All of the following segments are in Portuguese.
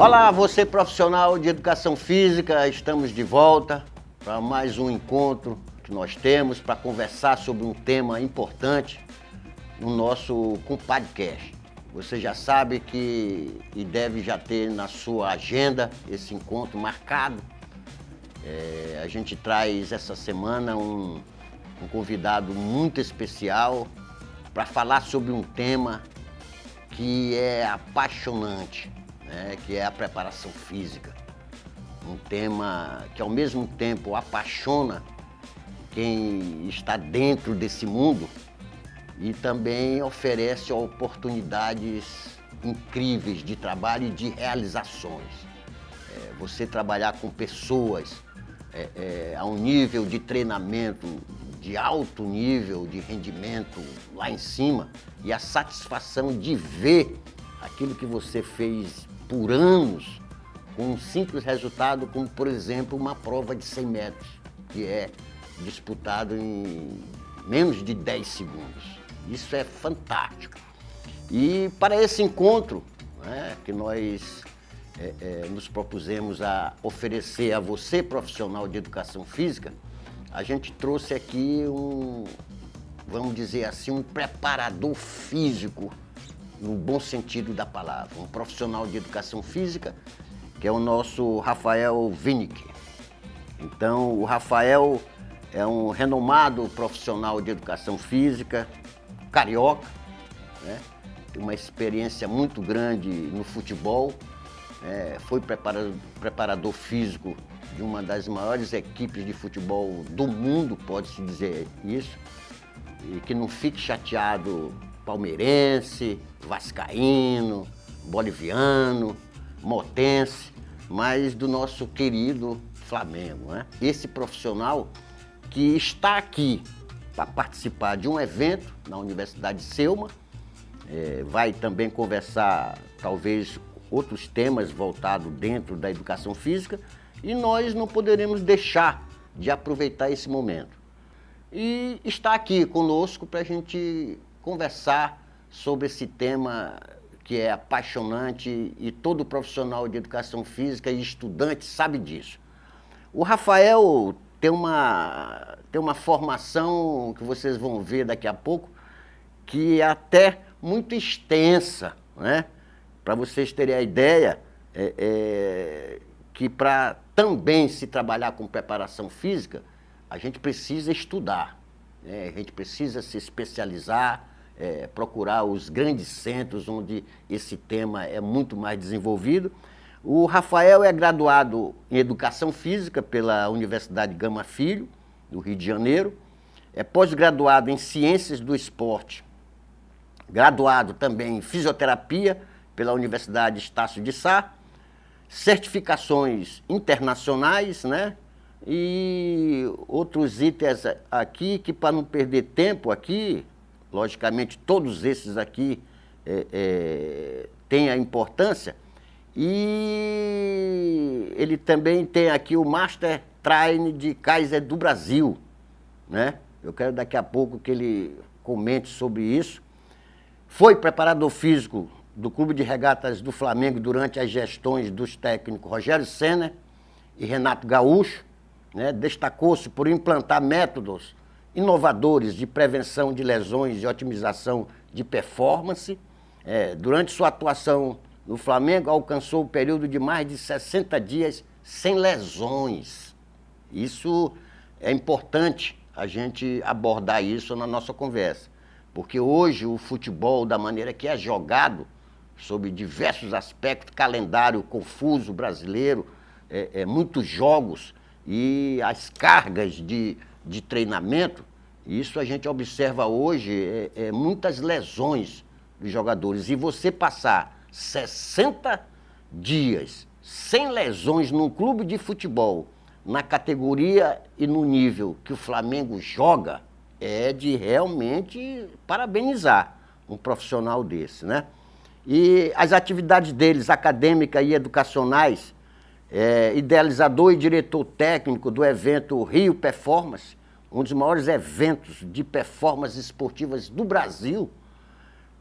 Olá, você profissional de educação física, estamos de volta para mais um encontro que nós temos para conversar sobre um tema importante no nosso podcast. Você já sabe que e deve já ter na sua agenda esse encontro marcado. A gente traz essa semana um convidado muito especial para falar sobre um tema que é apaixonante, né? Que é a preparação física. Um tema que ao mesmo tempo apaixona quem está dentro desse mundo e também oferece oportunidades incríveis de trabalho e de realizações. Você trabalhar com pessoas a um nível de treinamento de alto nível de rendimento lá em cima e a satisfação de ver aquilo que você fez por anos com um simples resultado, como por exemplo uma prova de 100 metros, que é disputado em menos de 10 segundos. Isso é fantástico. E para esse encontro, né, que nós nos propusemos a oferecer a você, profissional de educação física, a gente trouxe aqui vamos dizer assim, um preparador físico, no bom sentido da palavra, um profissional de educação física, que é o nosso Rafael Winick. Então, o Rafael é um renomado profissional de educação física, carioca, né? Tem uma experiência muito grande no futebol, foi preparador físico de uma das maiores equipes de futebol do mundo, pode-se dizer isso, e que não fique chateado palmeirense, vascaíno, boliviano, motense, mas do nosso querido Flamengo, né? Esse profissional que está aqui para participar de um evento na Universidade Selma, vai também conversar talvez outros temas voltados dentro da educação física, e nós não poderemos deixar de aproveitar esse momento. E está aqui conosco para a gente conversar sobre esse tema que é apaixonante e todo profissional de educação física e estudante sabe disso. O Rafael tem uma formação que vocês vão ver daqui a pouco, que é até muito extensa, né? Para vocês terem a ideia, que para também se trabalhar com preparação física, a gente precisa estudar, né? A gente precisa se especializar, procurar os grandes centros onde esse tema é muito mais desenvolvido. O Rafael é graduado em Educação Física pela Universidade Gama Filho, do Rio de Janeiro, é pós-graduado em Ciências do Esporte, graduado também em Fisioterapia pela Universidade Estácio de Sá, certificações internacionais, né? E outros itens aqui que, para não perder tempo aqui, logicamente todos esses aqui têm a importância, e ele também tem aqui o Master Trainer de Kaiser do Brasil, né? Eu quero daqui a pouco que ele comente sobre isso. Foi preparador físico do Clube de Regatas do Flamengo durante as gestões dos técnicos Rogério Ceni e Renato Gaúcho, né? Destacou-se por implantar métodos inovadores de prevenção de lesões e otimização de performance. Durante sua atuação no Flamengo, alcançou o período de mais de 60 dias sem lesões. Isso é importante a gente abordar isso na nossa conversa, porque hoje o futebol, da maneira que é jogado, sob diversos aspectos, calendário confuso brasileiro, muitos jogos e as cargas de treinamento, isso a gente observa hoje, muitas lesões dos jogadores. E você passar 60 dias sem lesões num clube de futebol, na categoria e no nível que o Flamengo joga, é de realmente parabenizar um profissional desse, né? E as atividades deles, acadêmicas e educacionais, idealizador e diretor técnico do evento Rio Performance, um dos maiores eventos de performance esportivas do Brasil,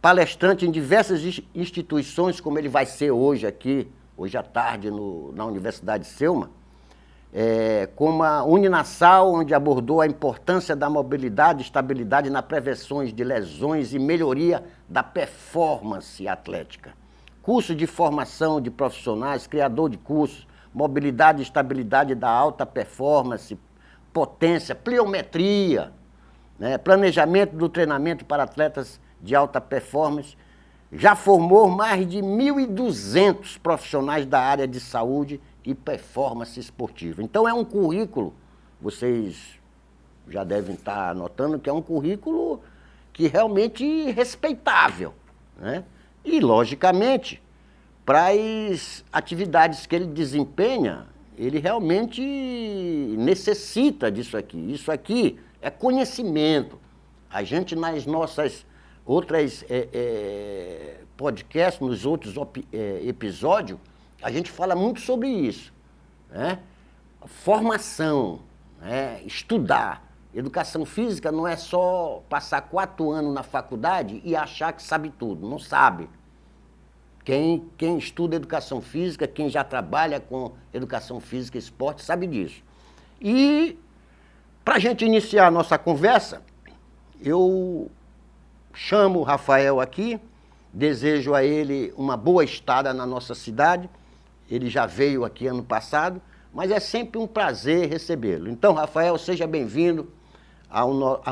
palestrante em diversas instituições, como ele vai ser hoje aqui hoje à tarde na Universidade Selma, como a Uninasal, onde abordou a importância da mobilidade e estabilidade na prevenção de lesões e melhoria da performance atlética. Curso de formação de profissionais, criador de cursos, mobilidade e estabilidade da alta performance, potência, pliometria, né? Planejamento do treinamento para atletas de alta performance. Já formou mais de 1.200 profissionais da área de saúde e performance esportiva. Então é um currículo, vocês já devem estar anotando, que é um currículo que realmente respeitável, né? E, logicamente, para as atividades que ele desempenha, ele realmente necessita disso aqui. Isso aqui é conhecimento. A gente, nas nossas outras podcasts, nos outros episódios, a gente fala muito sobre isso, né? Formação, né? Estudar. Educação física não é só passar 4 anos na faculdade e achar que sabe tudo. Não sabe. Quem estuda educação física, quem já trabalha com educação física e esporte, sabe disso. E, para a gente iniciar a nossa conversa, eu chamo o Rafael aqui, desejo a ele uma boa estada na nossa cidade. Ele já veio aqui ano passado, mas é sempre um prazer recebê-lo. Então, Rafael, seja bem-vindo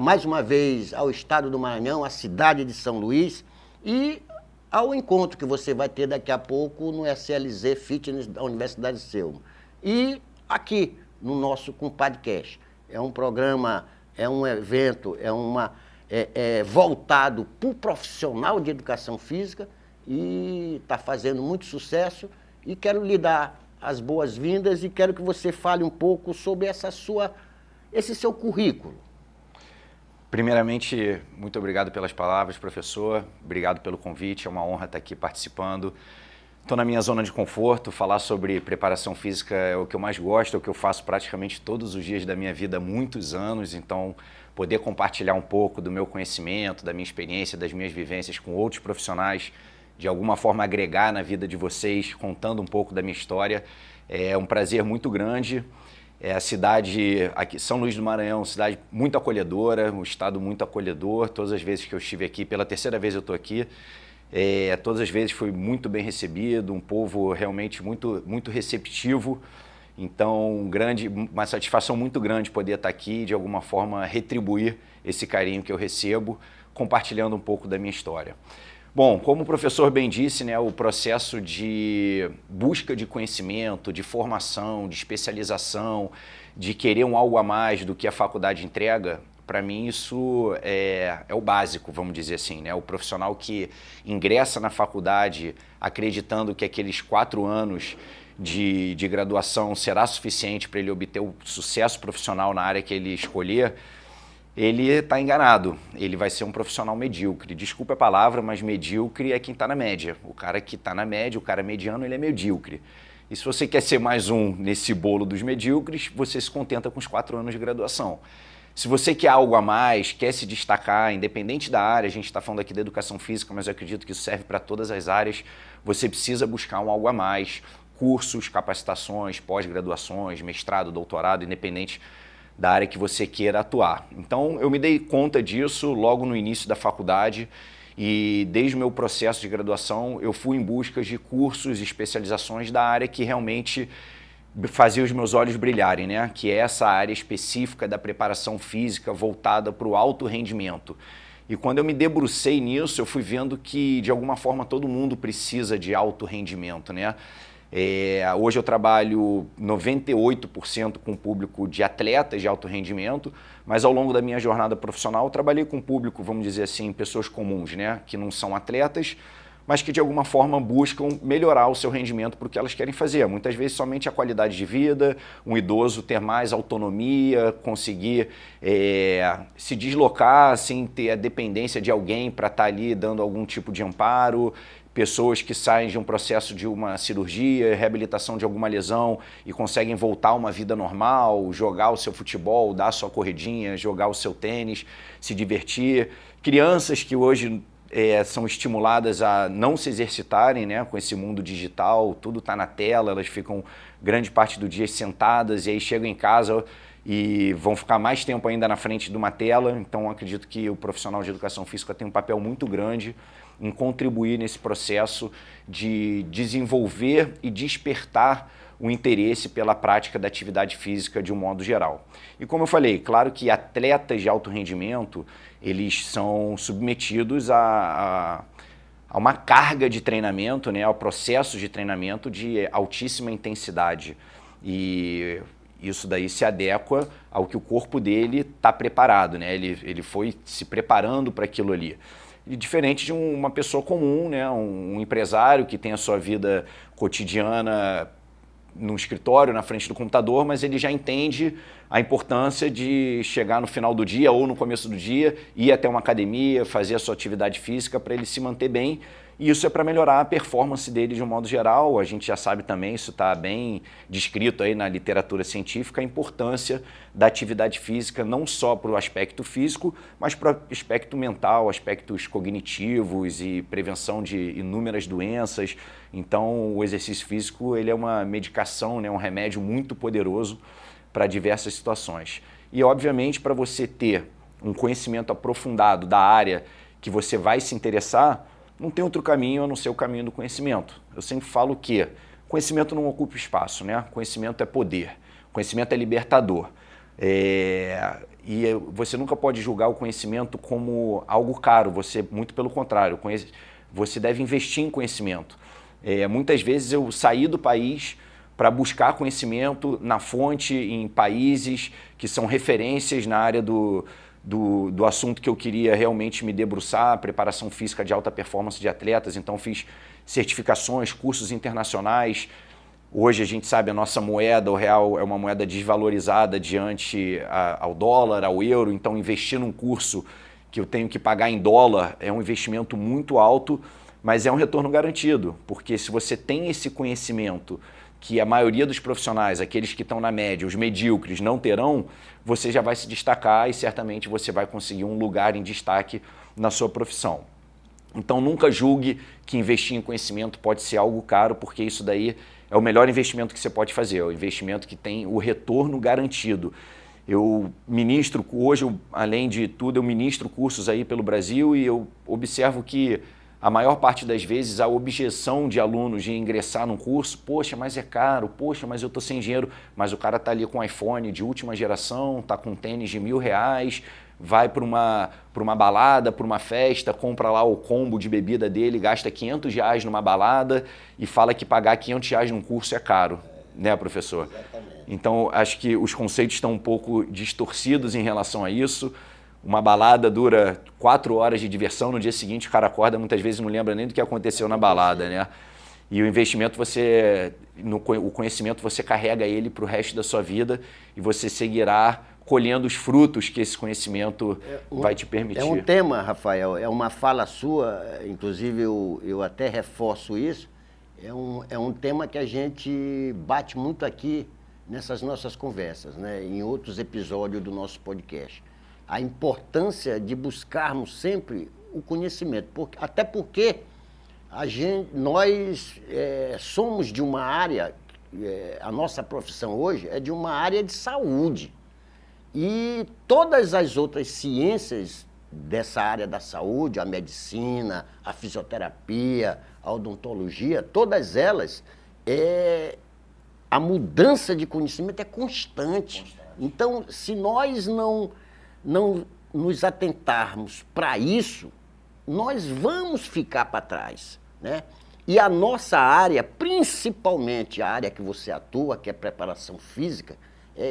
mais uma vez ao estado do Maranhão, à cidade de São Luís, e ao encontro que você vai ter daqui a pouco no SLZ Fitness da Universidade de Selma. E aqui no nosso Compadcast. É um programa, é um evento, voltado para o profissional de educação física e está fazendo muito sucesso. E quero lhe dar as boas-vindas e quero que você fale um pouco sobre esse seu currículo. Primeiramente, muito obrigado pelas palavras, professor. Obrigado pelo convite, é uma honra estar aqui participando. Estou na minha zona de conforto, falar sobre preparação física é o que eu mais gosto, é o que eu faço praticamente todos os dias da minha vida há muitos anos, então poder compartilhar um pouco do meu conhecimento, da minha experiência, das minhas vivências com outros profissionais, de alguma forma agregar na vida de vocês, contando um pouco da minha história, é um prazer muito grande. É a cidade, aqui, São Luís do Maranhão, cidade muito acolhedora, um estado muito acolhedor. Todas as vezes que eu estive aqui, pela terceira vez eu estou aqui, todas as vezes fui muito bem recebido, um povo realmente muito, muito receptivo. Então, uma satisfação muito grande poder estar aqui e, de alguma forma, retribuir esse carinho que eu recebo, compartilhando um pouco da minha história. Bom, como o professor bem disse, né, o processo de busca de conhecimento, de formação, de especialização, de querer algo a mais do que a faculdade entrega, para mim isso é o básico, vamos dizer assim, né? O profissional que ingressa na faculdade acreditando que aqueles 4 anos de graduação será suficiente para ele obter o sucesso profissional na área que ele escolher, ele está enganado, ele vai ser um profissional medíocre. Desculpa a palavra, mas medíocre é quem está na média. O cara que está na média, o cara mediano, ele é medíocre. E se você quer ser mais um nesse bolo dos medíocres, você se contenta com os 4 anos de graduação. Se você quer algo a mais, quer se destacar, independente da área, a gente está falando aqui da educação física, mas eu acredito que isso serve para todas as áreas, você precisa buscar algo a mais, cursos, capacitações, pós-graduações, mestrado, doutorado, independente da área que você queira atuar. Então, eu me dei conta disso logo no início da faculdade e desde o meu processo de graduação eu fui em busca de cursos e especializações da área que realmente fazia os meus olhos brilharem, né? Que é essa área específica da preparação física voltada para o alto rendimento. E quando eu me debrucei nisso, eu fui vendo que, de alguma forma, todo mundo precisa de alto rendimento, né? Hoje eu trabalho 98% com o público de atletas de alto rendimento, mas ao longo da minha jornada profissional eu trabalhei com o público, vamos dizer assim, pessoas comuns, né? Que não são atletas, mas que de alguma forma buscam melhorar o seu rendimento para o que elas querem fazer. Muitas vezes somente a qualidade de vida, um idoso ter mais autonomia, conseguir se deslocar sem ter a dependência de alguém para estar ali dando algum tipo de amparo, pessoas que saem de um processo de uma cirurgia, reabilitação de alguma lesão e conseguem voltar a uma vida normal, jogar o seu futebol, dar a sua corridinha, jogar o seu tênis, se divertir. Crianças que hoje são estimuladas a não se exercitarem, né, com esse mundo digital, tudo está na tela, elas ficam grande parte do dia sentadas e aí chegam em casa e vão ficar mais tempo ainda na frente de uma tela. Então acredito que o profissional de educação física tem um papel muito grande em contribuir nesse processo de desenvolver e despertar o interesse pela prática da atividade física de um modo geral. E como eu falei, claro que atletas de alto rendimento, eles são submetidos a uma carga de treinamento, né, ao processo de treinamento de altíssima intensidade. E isso daí se adequa ao que o corpo dele está preparado, né? Ele foi se preparando para aquilo ali. E diferente de uma pessoa comum, né, um empresário que tem a sua vida cotidiana no escritório, na frente do computador, mas ele já entende a importância de chegar no final do dia ou no começo do dia, ir até uma academia, fazer a sua atividade física para ele se manter bem. E isso é para melhorar a performance dele de um modo geral. A gente já sabe também, isso está bem descrito aí na literatura científica, a importância da atividade física não só para o aspecto físico, mas para o aspecto mental, aspectos cognitivos e prevenção de inúmeras doenças. Então o exercício físico ele é uma medicação, né, um remédio muito poderoso para diversas situações. E obviamente para você ter um conhecimento aprofundado da área que você vai se interessar, não tem outro caminho a não ser o caminho do conhecimento. Eu sempre falo que conhecimento não ocupa espaço, né? Conhecimento é poder, conhecimento é libertador. E você nunca pode julgar o conhecimento como algo caro, muito pelo contrário, você deve investir em conhecimento. Muitas vezes eu saí do país para buscar conhecimento na fonte, em países que são referências na área do assunto que eu queria realmente me debruçar, preparação física de alta performance de atletas. Então fiz certificações, cursos internacionais. Hoje a gente sabe a nossa moeda, o real, é uma moeda desvalorizada diante ao dólar, ao euro. Então investir num curso que eu tenho que pagar em dólar é um investimento muito alto, mas é um retorno garantido, porque se você tem esse conhecimento que a maioria dos profissionais, aqueles que estão na média, os medíocres, não terão, você já vai se destacar e certamente você vai conseguir um lugar em destaque na sua profissão. Então nunca julgue que investir em conhecimento pode ser algo caro, porque isso daí é o melhor investimento que você pode fazer, é o investimento que tem o retorno garantido. Eu ministro, hoje, além de tudo, eu ministro cursos aí pelo Brasil e eu observo que a maior parte das vezes a objeção de alunos de ingressar num curso, poxa, mas é caro, poxa, mas eu estou sem dinheiro, mas o cara está ali com um iPhone de última geração, está com um tênis de R$1.000, vai para uma balada, para uma festa, compra lá o combo de bebida dele, gasta R$500 numa balada e fala que pagar R$500 num curso é caro, né, professor? Exatamente. Então, acho que os conceitos estão um pouco distorcidos em relação a isso. Uma balada dura 4 horas de diversão, no dia seguinte o cara acorda, muitas vezes não lembra nem do que aconteceu na balada, né? E o investimento, o conhecimento, você carrega ele para o resto da sua vida e você seguirá colhendo os frutos que esse conhecimento vai te permitir. É um tema, Rafael, é uma fala sua, inclusive eu até reforço isso, é um tema que a gente bate muito aqui nessas nossas conversas, né? Em outros episódios do nosso podcast. A importância de buscarmos sempre o conhecimento, até porque nós somos de uma área, a nossa profissão hoje é de uma área de saúde. E todas as outras ciências dessa área da saúde, a medicina, a fisioterapia, a odontologia, todas elas, a mudança de conhecimento é constante. Então, se nós não nos atentarmos para isso, nós vamos ficar para trás, né? E a nossa área, principalmente a área que você atua, que é preparação física,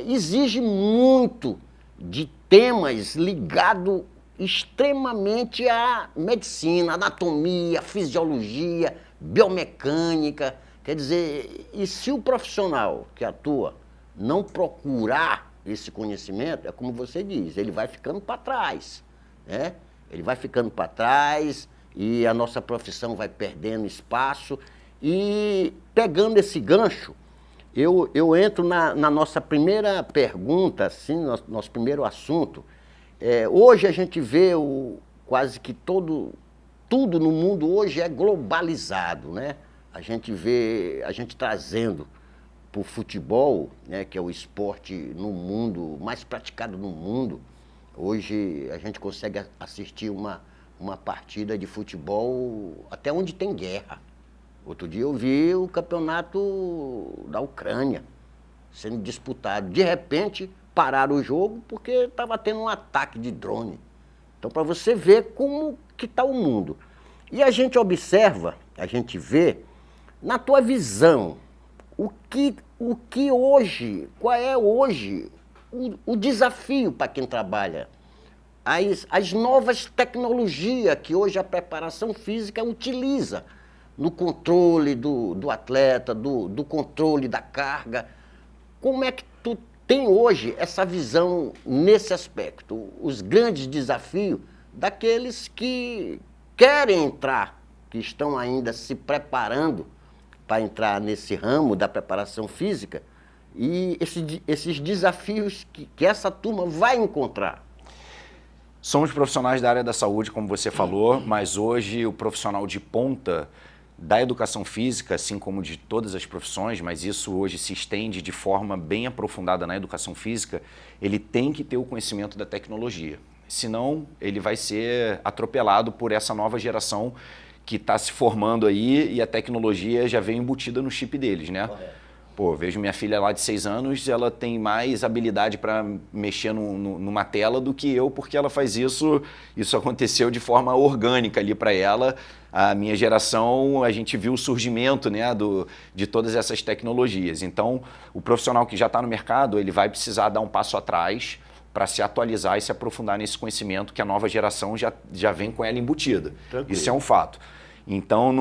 exige muito de temas ligados extremamente à medicina, anatomia, fisiologia, biomecânica. Quer dizer, e se o profissional que atua não procurar esse conhecimento, é como você diz, ele vai ficando para trás, né? Ele vai ficando para trás e a nossa profissão vai perdendo espaço. E pegando esse gancho, eu entro na nossa primeira pergunta, assim, nosso primeiro assunto. Hoje a gente vê quase que todo tudo no mundo hoje é globalizado, né? A gente vê, a gente trazendo para o futebol, né, que é o esporte no mundo, mais praticado no mundo. Hoje a gente consegue assistir uma partida de futebol até onde tem guerra. Outro dia eu vi o campeonato da Ucrânia sendo disputado. De repente, pararam o jogo porque estava tendo um ataque de drone. Então, para você ver como que está o mundo. E a gente observa, a gente vê, na tua visão, o que hoje, qual é hoje o desafio para quem trabalha? As novas tecnologias que hoje a preparação física utiliza no controle do atleta, do controle da carga. Como é que tu tem hoje essa visão nesse aspecto? Os grandes desafios daqueles que querem entrar, que estão ainda se preparando para entrar nesse ramo da preparação física e esses desafios que essa turma vai encontrar. Somos profissionais da área da saúde, como você falou, mas hoje o profissional de ponta da educação física, assim como de todas as profissões, mas isso hoje se estende de forma bem aprofundada na educação física, ele tem que ter o conhecimento da tecnologia. Senão, ele vai ser atropelado por essa nova geração que está se formando aí e a tecnologia já vem embutida no chip deles, né? Pô, vejo minha filha lá de 6 anos, ela tem mais habilidade para mexer numa tela do que eu, porque ela faz isso aconteceu de forma orgânica ali para ela. A minha geração, a gente viu o surgimento, né, de todas essas tecnologias. Então, o profissional que já está no mercado, ele vai precisar dar um passo atrás para se atualizar e se aprofundar nesse conhecimento que a nova geração já vem com ela embutida. Tranquilo. Isso é um fato. Então,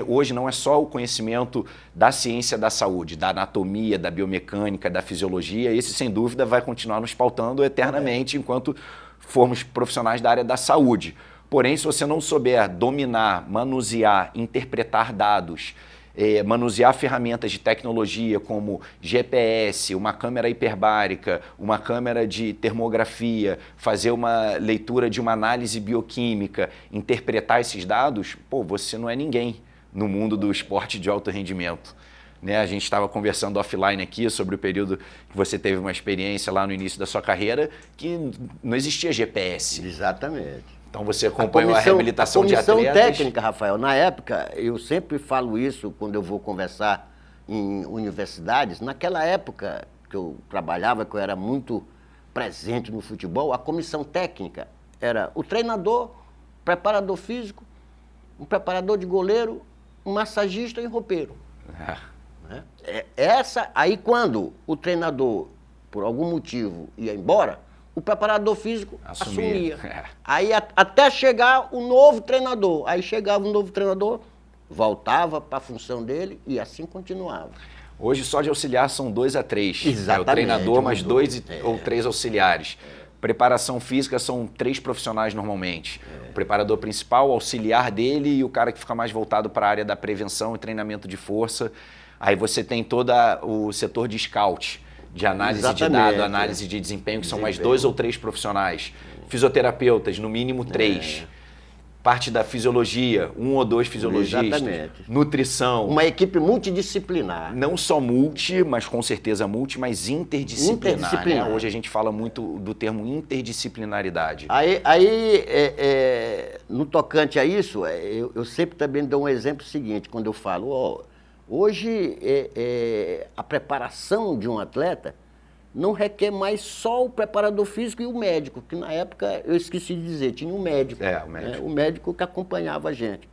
hoje não é só o conhecimento da ciência da saúde, da anatomia, da biomecânica, da fisiologia. Esse, sem dúvida, vai continuar nos pautando eternamente enquanto formos profissionais da área da saúde. Porém, se você não souber dominar, manusear, interpretar dados, manusear ferramentas de tecnologia como GPS, uma câmera hiperbárica, uma câmera de termografia, fazer uma leitura de uma análise bioquímica, interpretar esses dados, pô, você não é ninguém no mundo do esporte de alto rendimento. Né? A gente estava conversando offline aqui sobre o período que você teve uma experiência lá no início da sua carreira que não existia GPS. Exatamente. Então você acompanhou a reabilitação de atletas? A comissão técnica, Rafael, na época, eu sempre falo isso quando eu vou conversar em universidades, naquela época que eu trabalhava, que eu era muito presente no futebol, a comissão técnica era o treinador, preparador físico, um preparador de goleiro, um massagista e um roupeiro. Aí quando o treinador, por algum motivo, ia embora, o preparador físico assumia. Aí até chegar o novo treinador. Aí chegava o novo treinador, voltava para a função dele e assim continuava. Hoje só de auxiliar são 2 a 3. Exatamente. É o treinador mais 2 ou 3 auxiliares. Preparação física são 3 profissionais normalmente. O preparador principal, o auxiliar dele e o cara que fica mais voltado para a área da prevenção e treinamento de força. Aí você tem todo o setor de scout, de análise de dado, análise de desempenho, que são mais 2 ou 3 profissionais. Fisioterapeutas, no mínimo 3. Parte da fisiologia, 1 ou 2 fisiologistas. Exatamente. Nutrição. Uma equipe multidisciplinar. Não só multi, mas com certeza multi, mas interdisciplinar. Né? Hoje a gente fala muito do termo interdisciplinaridade. No tocante a isso, eu sempre também dou um exemplo seguinte, quando eu falo, hoje, a preparação de um atleta não requer mais só o preparador físico e o médico, que na época, eu esqueci de dizer, tinha um médico. O médico. O médico que acompanhava a gente.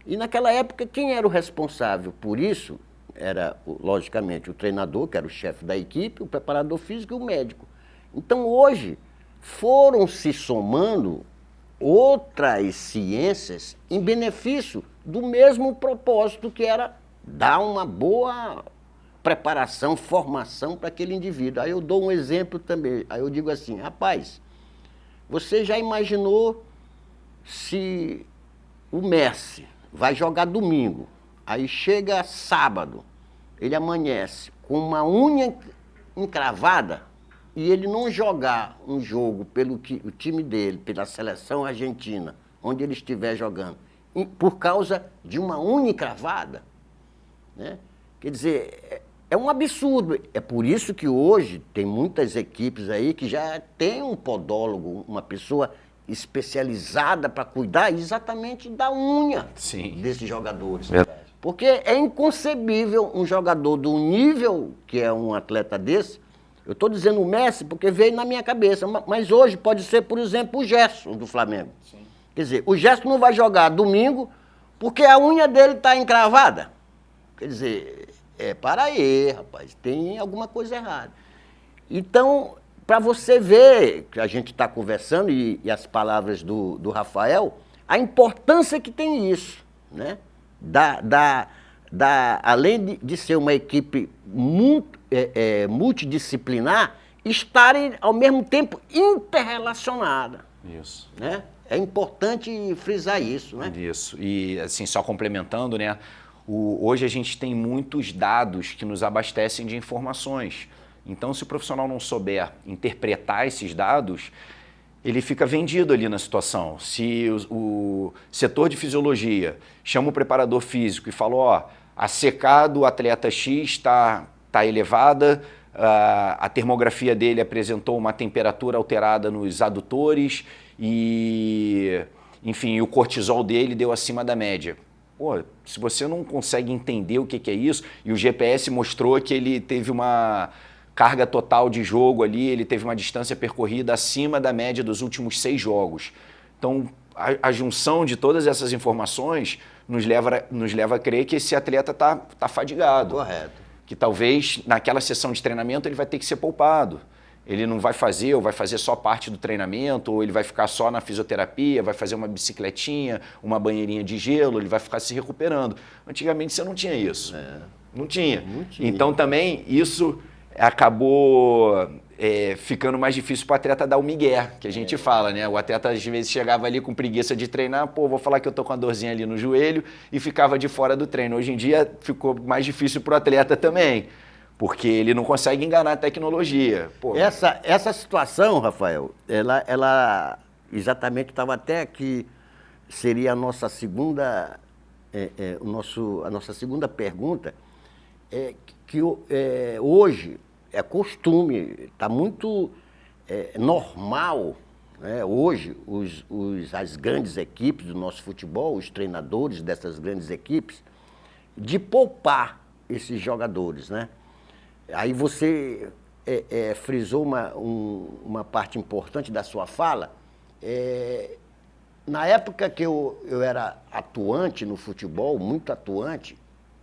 E naquela época, quem era o responsável por isso era, logicamente, o treinador, que era o chefe da equipe, o preparador físico e o médico. Então, hoje, foram se somando outras ciências em benefício do mesmo propósito que era dar uma boa preparação, formação para aquele indivíduo. Aí eu dou um exemplo também. Aí eu digo assim, rapaz, você já imaginou se o Messi vai jogar domingo, aí chega sábado, ele amanhece com uma unha encravada e ele não jogar um jogo pelo o time dele, pela seleção argentina, onde ele estiver jogando, por causa de uma unha encravada, né? Quer dizer, é um absurdo. É por isso que hoje tem muitas equipes aí que já tem um podólogo, uma pessoa especializada para cuidar exatamente da unha desses jogadores. Verdade. Porque é inconcebível um jogador do nível que é um atleta desse. Eu estou dizendo o Messi porque veio na minha cabeça, mas hoje pode ser, por exemplo, o Gerson do Flamengo. Sim. Quer dizer, o Gerson não vai jogar domingo porque a unha dele está encravada. Quer dizer, para aí, rapaz, tem alguma coisa errada. Então, para você ver, que a gente está conversando, e as palavras do Rafael, a importância que tem isso, né? Além de ser uma equipe multidisciplinar, estarem ao mesmo tempo interrelacionada. Isso. Né? É importante frisar isso, né? Isso. E assim, só complementando, né? Hoje a gente tem muitos dados que nos abastecem de informações. Então, se o profissional não souber interpretar esses dados, ele fica vendido ali na situação. Se o setor de fisiologia chama o preparador físico e fala, ó, a CK do atleta X está elevada, a termografia dele apresentou uma temperatura alterada nos adutores e, enfim, o cortisol dele deu acima da média. Pô, se você não consegue entender o que é isso, e o GPS mostrou que ele teve uma carga total de jogo ali, ele teve uma distância percorrida acima da média dos últimos 6 jogos. Então, a junção de todas essas informações nos leva a crer que esse atleta tá fadigado. Correto. Que talvez naquela sessão de treinamento ele vai ter que ser poupado. Ele não vai fazer, ou vai fazer só parte do treinamento, ou ele vai ficar só na fisioterapia, vai fazer uma bicicletinha, uma banheirinha de gelo, ele vai ficar se recuperando. Antigamente você não tinha isso. Não tinha. Então também isso acabou ficando mais difícil para o atleta dar o migué, que a gente fala, né? O atleta às vezes chegava ali com preguiça de treinar, pô, vou falar que eu tô com uma dorzinha ali no joelho e ficava de fora do treino. Hoje em dia ficou mais difícil para o atleta também, porque ele não consegue enganar a tecnologia. Pô. Essa situação, Rafael, ela exatamente estava até aqui, seria a nossa segunda, a nossa segunda pergunta, que hoje é costume, está muito normal, né? Hoje as grandes equipes do nosso futebol, os treinadores dessas grandes equipes, de poupar esses jogadores, né? Aí você frisou uma parte importante da sua fala. Na época que eu era atuante no futebol, muito atuante,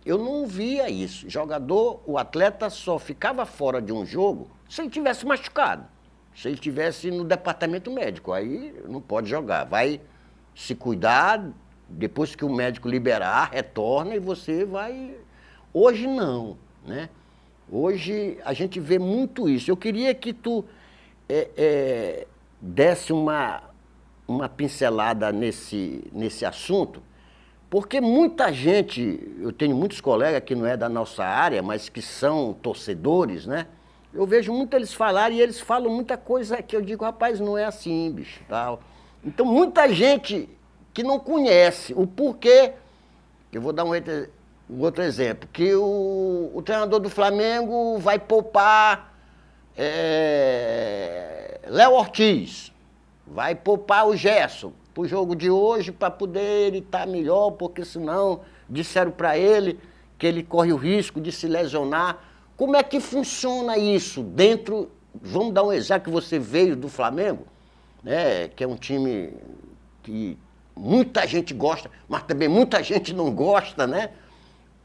eu não via isso. O atleta só ficava fora de um jogo se ele tivesse machucado, se ele estivesse no departamento médico. Aí não pode jogar, vai se cuidar, depois que o médico liberar, retorna e você vai... Hoje não, né? Hoje a gente vê muito isso. Eu queria que tu desse uma pincelada nesse assunto, porque muita gente, eu tenho muitos colegas que não é da nossa área, mas que são torcedores, né? Eu vejo muito eles falarem e eles falam muita coisa que eu digo, rapaz, não é assim, bicho, tal. Então, muita gente que não conhece o porquê, eu vou dar um outro exemplo, que o treinador do Flamengo vai poupar Léo Ortiz, vai poupar o Gerson para o jogo de hoje para poder ele estar melhor, porque senão disseram para ele que ele corre o risco de se lesionar. Como é que funciona isso dentro, vamos dar um exemplo, que você veio do Flamengo, né, que é um time que muita gente gosta, mas também muita gente não gosta, né?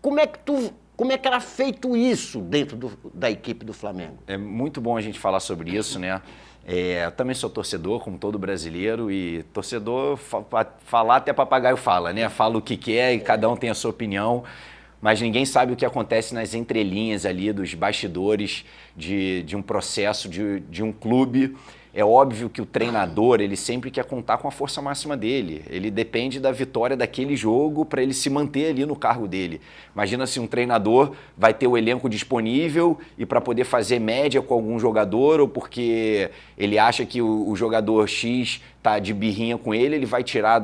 Como é que era feito isso dentro da equipe do Flamengo? É muito bom a gente falar sobre isso, né? Eu também sou torcedor, como todo brasileiro, e torcedor, falar até papagaio fala, né? Fala o que quer e cada um tem a sua opinião, mas ninguém sabe o que acontece nas entrelinhas ali dos bastidores de um processo de um clube É óbvio que o treinador, ele sempre quer contar com a força máxima dele. Ele depende da vitória daquele jogo para ele se manter ali no cargo dele. Imagina se um treinador vai ter o elenco disponível e para poder fazer média com algum jogador, ou porque ele acha que o jogador X tá de birrinha com ele, ele vai tirar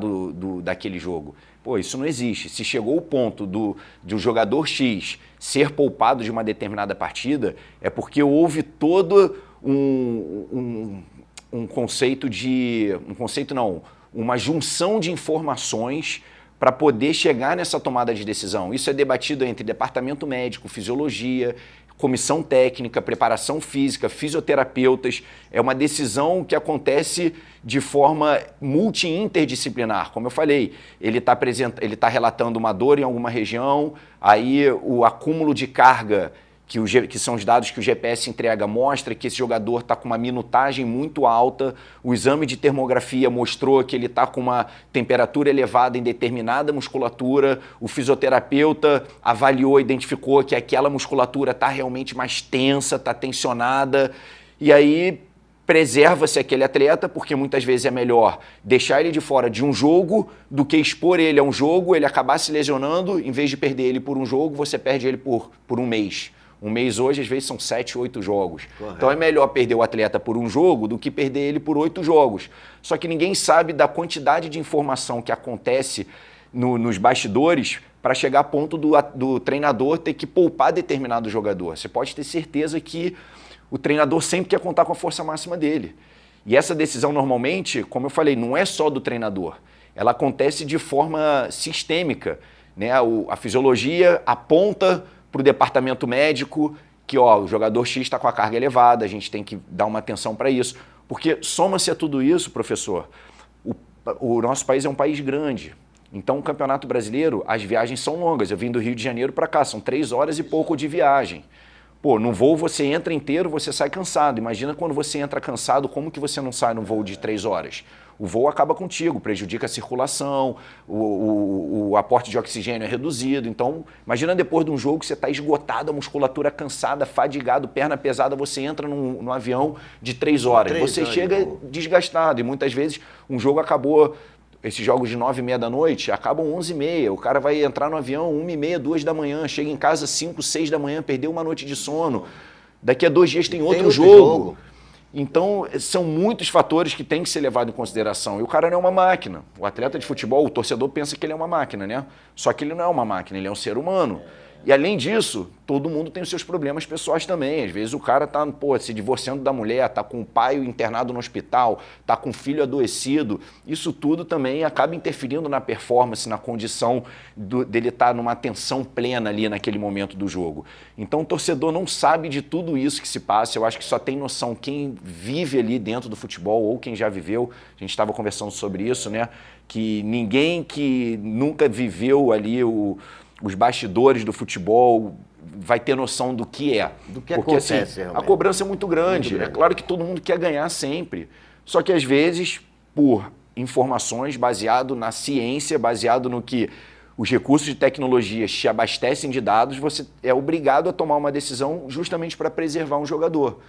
daquele jogo. Pô, isso não existe. Se chegou o ponto de um jogador X ser poupado de uma determinada partida, é porque houve todo uma junção de informações para poder chegar nessa tomada de decisão. Isso é debatido entre departamento médico, fisiologia, comissão técnica, preparação física, fisioterapeutas. É uma decisão que acontece de forma multi-interdisciplinar. Como eu falei, ele tá relatando uma dor em alguma região, aí o acúmulo de carga, que são os dados que o GPS entrega, mostra que esse jogador está com uma minutagem muito alta, o exame de termografia mostrou que ele está com uma temperatura elevada em determinada musculatura, o fisioterapeuta avaliou, identificou que aquela musculatura está realmente mais tensa, está tensionada, e aí preserva-se aquele atleta, porque muitas vezes é melhor deixar ele de fora de um jogo do que expor ele a um jogo, ele acabar se lesionando, em vez de perder ele por um jogo, você perde ele por um mês. Um mês hoje, às vezes, são 7, 8 jogos. Correto. Então é melhor perder o atleta por um jogo do que perder ele por 8 jogos. Só que ninguém sabe da quantidade de informação que acontece nos bastidores para chegar a ponto do treinador ter que poupar determinado jogador. Você pode ter certeza que o treinador sempre quer contar com a força máxima dele. E essa decisão, normalmente, como eu falei, não é só do treinador. Ela acontece de forma sistêmica, né? A fisiologia aponta para o departamento médico que o jogador X está com a carga elevada, a gente tem que dar uma atenção para isso. Porque soma-se a tudo isso, professor, o nosso país é um país grande. Então, o Campeonato Brasileiro, as viagens são longas. Eu vim do Rio de Janeiro para cá, são 3 horas e pouco de viagem. Pô, no voo você entra inteiro, você sai cansado. Imagina quando você entra cansado, como que você não sai num voo de 3 horas? O voo acaba contigo, prejudica a circulação, o aporte de oxigênio é reduzido. Então, imagina depois de um jogo que você está esgotado, a musculatura cansada, fadigado, perna pesada, você entra num avião de 3 horas. Você chega desgastado e muitas vezes um jogo acabou... Esses jogos de 9h30 da noite acabam 11h30. O cara vai entrar no avião 1h30, 2 da manhã, chega em casa 5, 6 da manhã, perdeu uma noite de sono. Daqui a 2 dias tem outro jogo. Então, são muitos fatores que têm que ser levados em consideração. E o cara não é uma máquina. O atleta de futebol, o torcedor pensa que ele é uma máquina, né? Só que ele não é uma máquina, ele é um ser humano. E além disso, todo mundo tem os seus problemas pessoais também. Às vezes o cara tá, se divorciando da mulher, tá com o pai internado no hospital, tá com o filho adoecido. Isso tudo também acaba interferindo na performance, na condição dele estar numa tensão plena ali naquele momento do jogo. Então o torcedor não sabe de tudo isso que se passa. Eu acho que só tem noção quem vive ali dentro do futebol ou quem já viveu. A gente estava conversando sobre isso, né? Que ninguém que nunca viveu ali os bastidores do futebol vai ter noção do que é. Do que porque, acontece, assim, a cobrança é muito grande. É claro que todo mundo quer ganhar sempre. Só que, às vezes, por informações baseado na ciência, baseado no que os recursos de tecnologia te abastecem de dados, você é obrigado a tomar uma decisão justamente para preservar um jogador.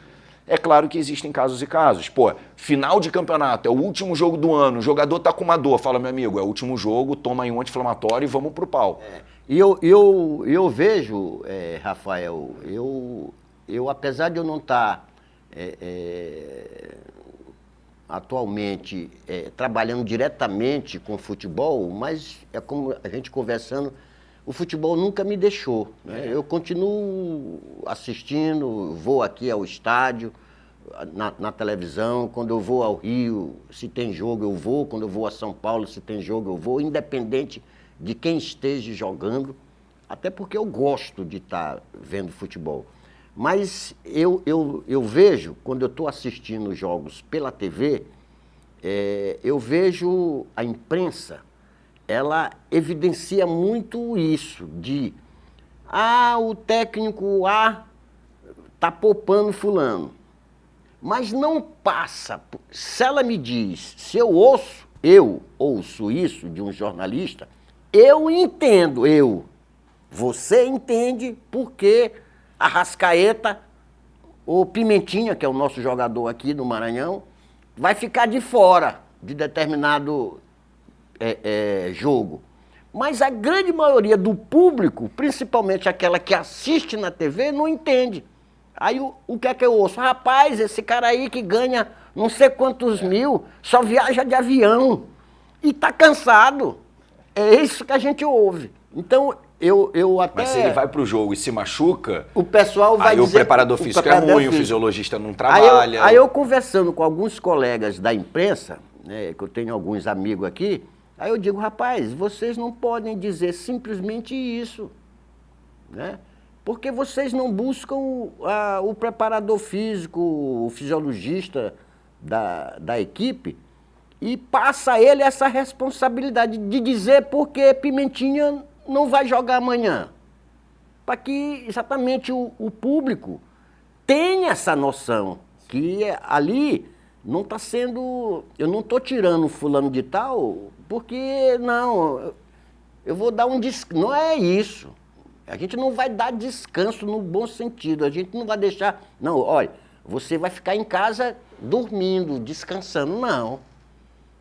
É claro que existem casos e casos. Pô, final de campeonato, é o último jogo do ano, o jogador tá com uma dor. Fala, meu amigo, é o último jogo, toma aí um anti-inflamatório e vamos pro pau. E eu vejo, Rafael, apesar de eu não estar atualmente trabalhando diretamente com futebol, mas é como a gente conversando, o futebol nunca me deixou, né? Eu continuo assistindo, vou aqui ao estádio, na televisão, quando eu vou ao Rio, se tem jogo eu vou, quando eu vou a São Paulo, se tem jogo eu vou, independente de quem esteja jogando, até porque eu gosto de estar vendo futebol. Mas eu vejo, quando eu estou assistindo jogos pela TV, eu vejo a imprensa, ela evidencia muito isso, de o técnico A está poupando fulano. Mas não passa, se ela me diz, se eu ouço isso de um jornalista, eu entendo, você entende porque Arrascaeta, o Pimentinha, que é o nosso jogador aqui do Maranhão, vai ficar de fora de determinado jogo. Mas a grande maioria do público, principalmente aquela que assiste na TV, não entende. Aí o que é que eu ouço? Rapaz, esse cara aí que ganha não sei quantos mil, só viaja de avião e tá cansado. É isso que a gente ouve. Então, eu até... Mas se ele vai pro jogo e se machuca, o pessoal vai aí dizer... o preparador físico é ruim, o fisiologista não trabalha. Aí eu conversando com alguns colegas da imprensa, né, que eu tenho alguns amigos aqui, aí eu digo, rapaz, vocês não podem dizer simplesmente isso, né? Porque vocês não buscam o preparador físico, o fisiologista da equipe, e passa a ele essa responsabilidade de dizer por que Pimentinha não vai jogar amanhã. Para que exatamente o público tenha essa noção, que ali não está sendo... Eu não estou tirando fulano de tal, porque não, eu vou dar um descanso. Não é isso. A gente não vai dar descanso no bom sentido, a gente não vai deixar... Não, olha, você vai ficar em casa dormindo, descansando, não.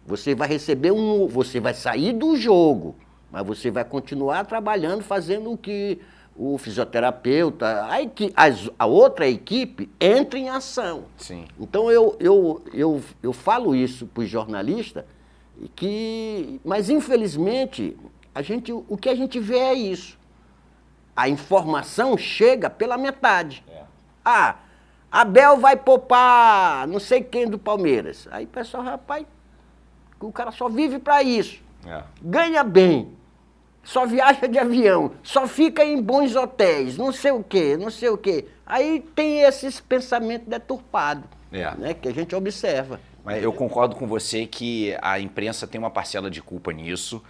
Você vai receber você vai sair do jogo, mas você vai continuar trabalhando, fazendo o que o fisioterapeuta, a outra equipe entra em ação. Sim. Então eu falo isso para os jornalistas, mas infelizmente o que a gente vê é isso. A informação chega pela metade. Abel vai poupar não sei quem do Palmeiras. Aí o pessoal, rapaz, o cara só vive para isso. Ganha bem, só viaja de avião, só fica em bons hotéis, não sei o quê, não sei o quê. Aí tem esses pensamentos deturpados, né, que a gente observa. Mas eu concordo com você que a imprensa tem uma parcela de culpa nisso,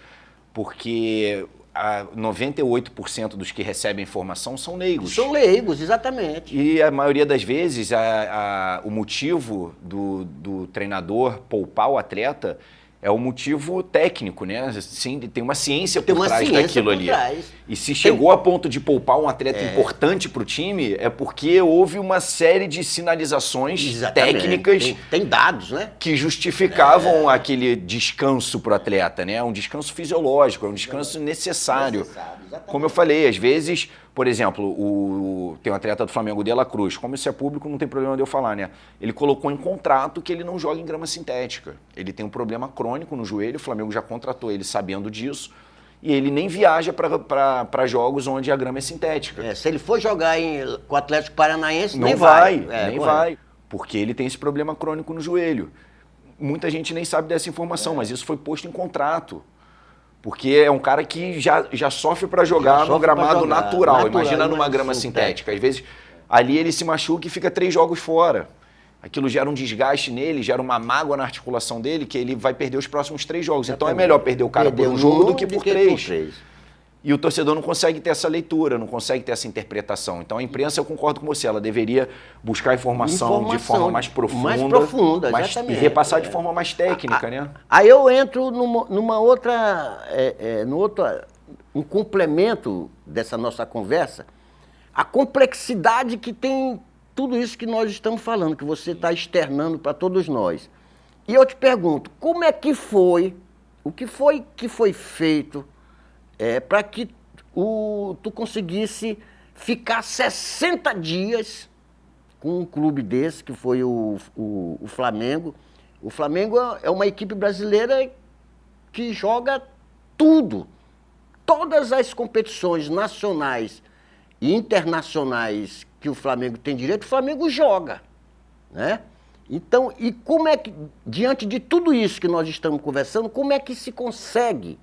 porque 98% dos que recebem informação são leigos. São leigos, exatamente. E a maioria das vezes o motivo do treinador poupar o atleta é o motivo técnico, né? Sim, tem uma ciência por trás daquilo ali. E se chegou a ponto de poupar um atleta importante para o time, é porque houve uma série de sinalizações técnicas. Tem dados, né? Que justificavam aquele descanso para o atleta, né? Um descanso fisiológico, é um descanso necessário. Como eu falei, às vezes, por exemplo, tem um atleta do Flamengo, De La Cruz, como isso é público, não tem problema de eu falar, né? Ele colocou em contrato que ele não joga em grama sintética. Ele tem um problema crônico no joelho, o Flamengo já contratou ele sabendo disso, e ele nem viaja para jogos onde a grama é sintética. Se ele for jogar com o Atlético Paranaense, não nem vai. Nem vai, porque ele tem esse problema crônico no joelho. Muita gente nem sabe dessa informação, mas isso foi posto em contrato. Porque é um cara que já sofre para jogar no gramado natural. Imagina numa grama sintética. Às vezes, ali ele se machuca e fica 3 jogos fora. Aquilo gera um desgaste nele, gera uma mágoa na articulação dele, que ele vai perder os próximos 3 jogos. Então é melhor perder o cara por um jogo do que por 3. E o torcedor não consegue ter essa leitura, não consegue ter essa interpretação. Então a imprensa, eu concordo com você, ela deveria buscar informação de forma mais profunda, exatamente. E repassar de forma mais técnica, né? Aí eu entro numa outra, um complemento dessa nossa conversa, a complexidade que tem tudo isso que nós estamos falando, que você está externando para todos nós. E eu te pergunto, como é que foi, o que foi feito para que tu conseguisse ficar 60 dias com um clube desse, que foi o Flamengo. O Flamengo é uma equipe brasileira que joga tudo. Todas as competições nacionais e internacionais que o Flamengo tem direito, o Flamengo joga, né? Então, e como é que, diante de tudo isso que nós estamos conversando, como é que se consegue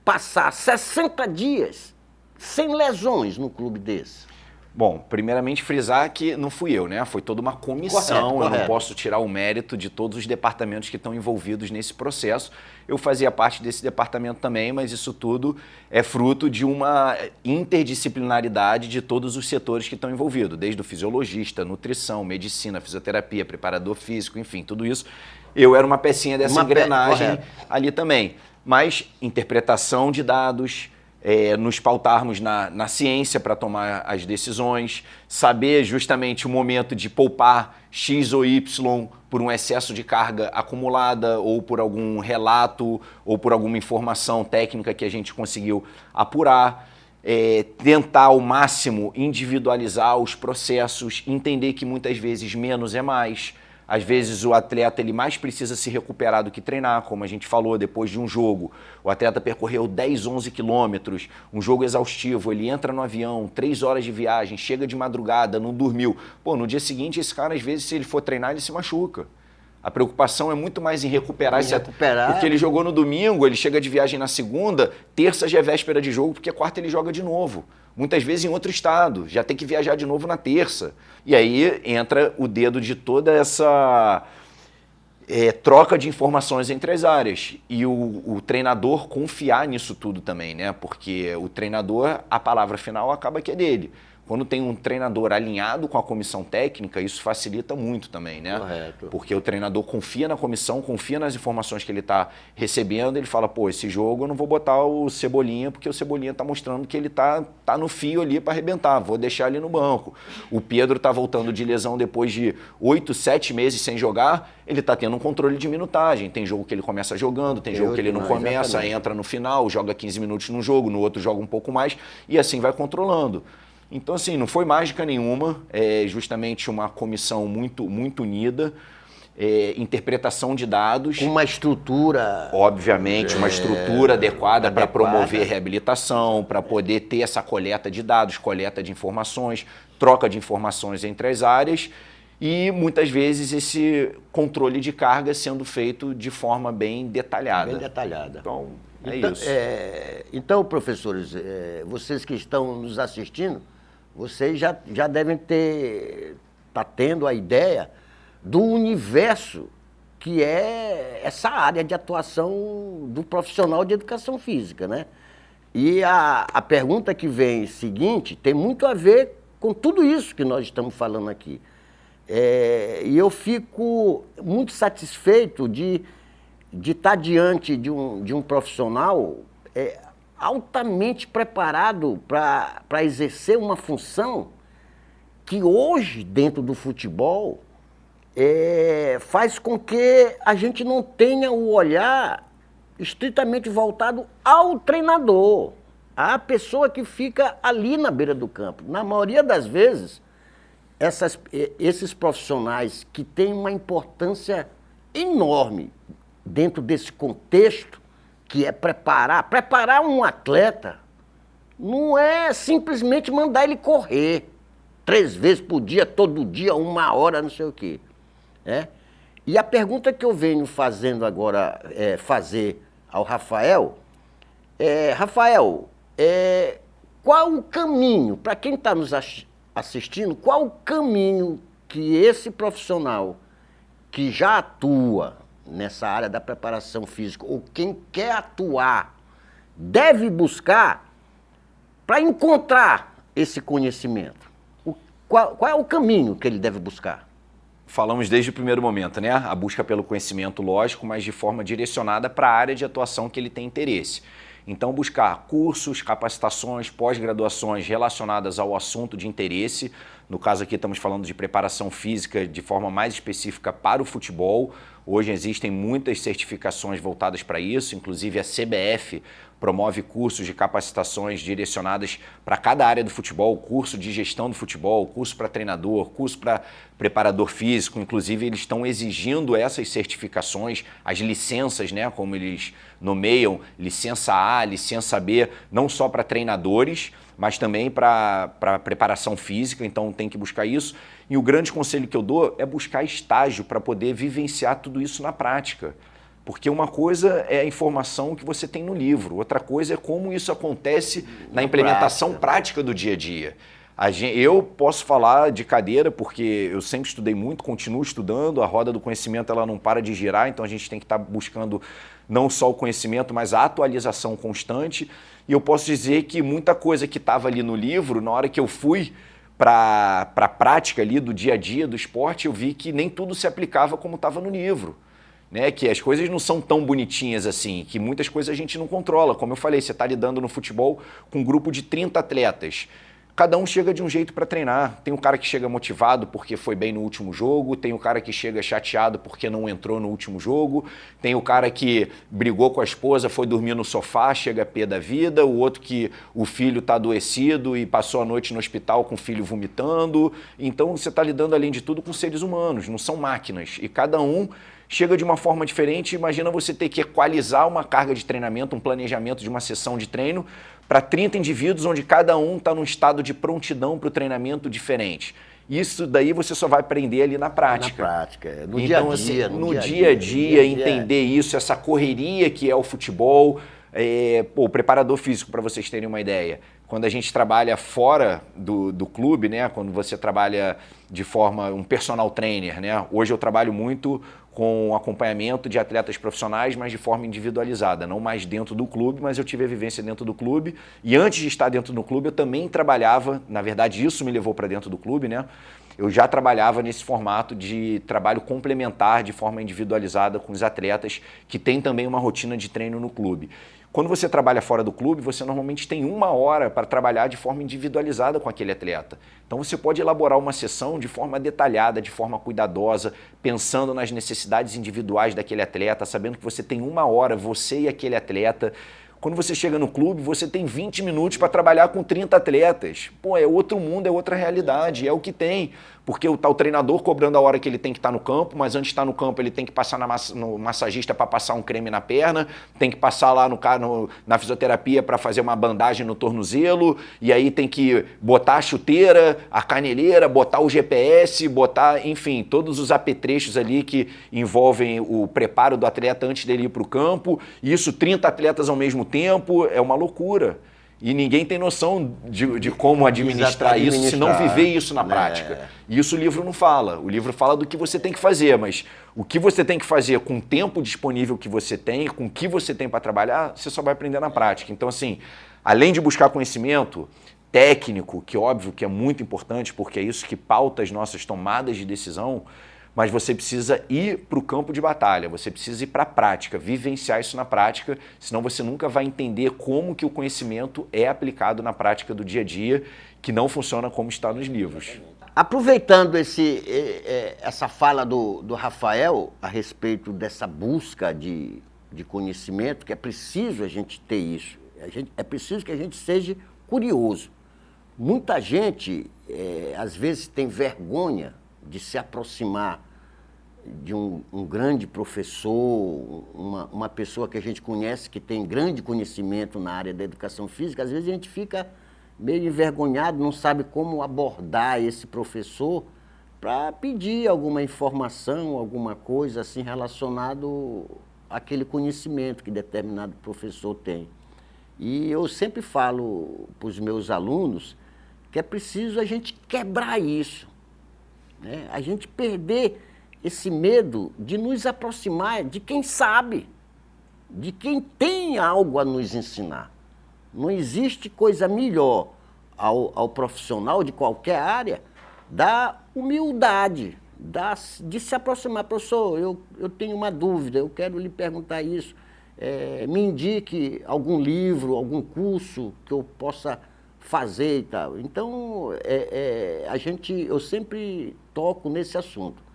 passar 60 dias sem lesões num clube desse? Bom, primeiramente frisar que não fui eu, né? Foi toda uma comissão, correto. Eu não posso tirar o mérito de todos os departamentos que estão envolvidos nesse processo. Eu fazia parte desse departamento também, mas isso tudo é fruto de uma interdisciplinaridade de todos os setores que estão envolvidos, desde o fisiologista, nutrição, medicina, fisioterapia, preparador físico, enfim, tudo isso. Eu era uma pecinha dessa engrenagem ali também. Mas interpretação de dados, nos pautarmos na ciência para tomar as decisões, saber justamente o momento de poupar X ou Y por um excesso de carga acumulada ou por algum relato ou por alguma informação técnica que a gente conseguiu apurar. Tentar ao máximo individualizar os processos, entender que muitas vezes menos é mais. Às vezes o atleta ele mais precisa se recuperar do que treinar, como a gente falou, depois de um jogo. O atleta percorreu 10, 11 quilômetros, um jogo exaustivo, ele entra no avião, 3 horas de viagem, chega de madrugada, não dormiu. Pô, no dia seguinte esse cara, às vezes, se ele for treinar, ele se machuca. A preocupação é muito mais em recuperar esse atleta. Porque ele jogou no domingo, ele chega de viagem na segunda, terça já é véspera de jogo, porque quarta ele joga de novo. Muitas vezes em outro estado, já tem que viajar de novo na terça. E aí entra o dedo de toda essa troca de informações entre as áreas. E o treinador confiar nisso tudo também, né? Porque o treinador, a palavra final acaba que é dele. Quando tem um treinador alinhado com a comissão técnica, isso facilita muito também, né? Correto. Porque o treinador confia na comissão, confia nas informações que ele está recebendo, ele fala, pô, esse jogo eu não vou botar o Cebolinha, porque o Cebolinha está mostrando que ele tá no fio ali para arrebentar, vou deixar ele no banco. O Pedro está voltando de lesão depois de 8, 7 meses sem jogar, ele está tendo um controle de minutagem. Tem jogo que ele começa jogando, tem jogo que ele não começa, exatamente. Entra no final, joga 15 minutos no jogo, no outro joga um pouco mais, e assim vai controlando. Então, assim, não foi mágica nenhuma, é justamente uma comissão muito, muito unida, interpretação de dados. Com uma estrutura... Obviamente, uma estrutura adequada para promover reabilitação, para poder ter essa coleta de dados, coleta de informações, troca de informações entre as áreas e, muitas vezes, esse controle de carga sendo feito de forma bem detalhada. Bem detalhada. Então, isso. Então, professores, vocês que estão nos assistindo, vocês já devem tá tendo a ideia do universo que é essa área de atuação do profissional de educação física, né? E a pergunta que vem seguinte tem muito a ver com tudo isso que nós estamos falando aqui. E eu fico muito satisfeito de estar diante de um profissional altamente preparado para exercer uma função que hoje, dentro do futebol, faz com que a gente não tenha o olhar estritamente voltado ao treinador, à pessoa que fica ali na beira do campo. Na maioria das vezes, esses profissionais que têm uma importância enorme dentro desse contexto, que é preparar um atleta, não é simplesmente mandar ele correr 3 vezes por dia, todo dia, 1 hora, não sei o quê. E a pergunta que eu venho fazendo agora, fazer ao Rafael, Rafael, qual o caminho, para quem está nos assistindo, qual o caminho que esse profissional que já atua nessa área da preparação física, ou quem quer atuar, deve buscar para encontrar esse conhecimento? Qual é o caminho que ele deve buscar? Falamos desde o primeiro momento, né? A busca pelo conhecimento, lógico, mas de forma direcionada para a área de atuação que ele tem interesse. Então, buscar cursos, capacitações, pós-graduações relacionadas ao assunto de interesse. No caso aqui estamos falando de preparação física de forma mais específica para o futebol. Hoje existem muitas certificações voltadas para isso, inclusive a CBF promove cursos de capacitações direcionadas para cada área do futebol, curso de gestão do futebol, curso para treinador, curso para preparador físico. Inclusive, eles estão exigindo essas certificações, as licenças, né, como eles nomeiam, licença A, licença B, não só para treinadores, mas também para preparação física, então tem que buscar isso. E o grande conselho que eu dou é buscar estágio para poder vivenciar tudo isso na prática. Porque uma coisa é a informação que você tem no livro, outra coisa é como isso acontece na implementação prática do dia a dia. Eu posso falar de cadeira porque eu sempre estudei muito, continuo estudando, a roda do conhecimento ela não para de girar, então a gente tem que estar buscando não só o conhecimento, mas a atualização constante. E eu posso dizer que muita coisa que estava ali no livro, na hora que eu fui para a prática ali do dia a dia do esporte, eu vi que nem tudo se aplicava como estava no livro. né? Que as coisas não são tão bonitinhas assim, que muitas coisas a gente não controla. Como eu falei, você está lidando no futebol com um grupo de 30 atletas. Cada um chega de um jeito para treinar. Tem o cara que chega motivado porque foi bem no último jogo, tem o cara que chega chateado porque não entrou no último jogo, tem o cara que brigou com a esposa, foi dormir no sofá, chega pé da vida, o outro que o filho está adoecido e passou a noite no hospital com o filho vomitando. Então você está lidando, além de tudo, com seres humanos, não são máquinas. E cada um chega de uma forma diferente. Imagina você ter que equalizar uma carga de treinamento, um planejamento de uma sessão de treino para 30 indivíduos, onde cada um está num estado de prontidão para o treinamento diferente. Isso daí você só vai aprender ali na prática. Na prática, no então, dia a dia. Assim, no dia a dia, entender isso, essa correria que é o futebol. O preparador físico, para vocês terem uma ideia, quando a gente trabalha fora do clube, né, quando você trabalha de forma, um personal trainer, né, hoje eu trabalho muito com acompanhamento de atletas profissionais, mas de forma individualizada, não mais dentro do clube, mas eu tive a vivência dentro do clube, e antes de estar dentro do clube eu também trabalhava, na verdade isso me levou para dentro do clube, né? Eu já trabalhava nesse formato de trabalho complementar de forma individualizada com os atletas que tem também uma rotina de treino no clube. Quando você trabalha fora do clube, você normalmente tem 1 hora para trabalhar de forma individualizada com aquele atleta. Então você pode elaborar uma sessão de forma detalhada, de forma cuidadosa, pensando nas necessidades individuais daquele atleta, sabendo que você tem 1 hora, você e aquele atleta. Quando você chega no clube, você tem 20 minutos para trabalhar com 30 atletas. Pô, é outro mundo, é outra realidade, é o que tem. Porque tá o treinador cobrando a hora que ele tem que estar no campo, mas antes de estar no campo ele tem que passar no massagista para passar um creme na perna, tem que passar lá na fisioterapia para fazer uma bandagem no tornozelo, e aí tem que botar a chuteira, a caneleira, botar o GPS, botar, enfim, todos os apetrechos ali que envolvem o preparo do atleta antes dele ir para o campo. Isso, 30 atletas ao mesmo tempo, é uma loucura. E ninguém tem noção de como administrar isso se não viver isso na prática. E isso o livro não fala. O livro fala do que você tem que fazer, mas o que você tem que fazer com o tempo disponível que você tem, com o que você tem para trabalhar, você só vai aprender na prática. Então, assim, além de buscar conhecimento técnico, que óbvio que é muito importante, porque é isso que pauta as nossas tomadas de decisão, mas você precisa ir para o campo de batalha, você precisa ir para a prática, vivenciar isso na prática, senão você nunca vai entender como que o conhecimento é aplicado na prática do dia a dia, que não funciona como está nos livros. Aproveitando essa fala do Rafael a respeito dessa busca de conhecimento, que é preciso a gente ter isso, é preciso que a gente seja curioso. Muita gente, às vezes, tem vergonha de se aproximar de um grande professor, uma pessoa que a gente conhece que tem grande conhecimento na área da educação física. Às vezes a gente fica meio envergonhado, não sabe como abordar esse professor para pedir alguma informação, alguma coisa assim relacionado àquele conhecimento que determinado professor tem. E eu sempre falo para os meus alunos que é preciso a gente quebrar isso, né? A gente perder esse medo de nos aproximar de quem sabe, de quem tem algo a nos ensinar. Não existe coisa melhor ao profissional de qualquer área da humildade, de se aproximar. Professor, eu tenho uma dúvida, eu quero lhe perguntar isso. Me indique algum livro, algum curso que eu possa fazer e tal. Então, eu sempre toco nesse assunto.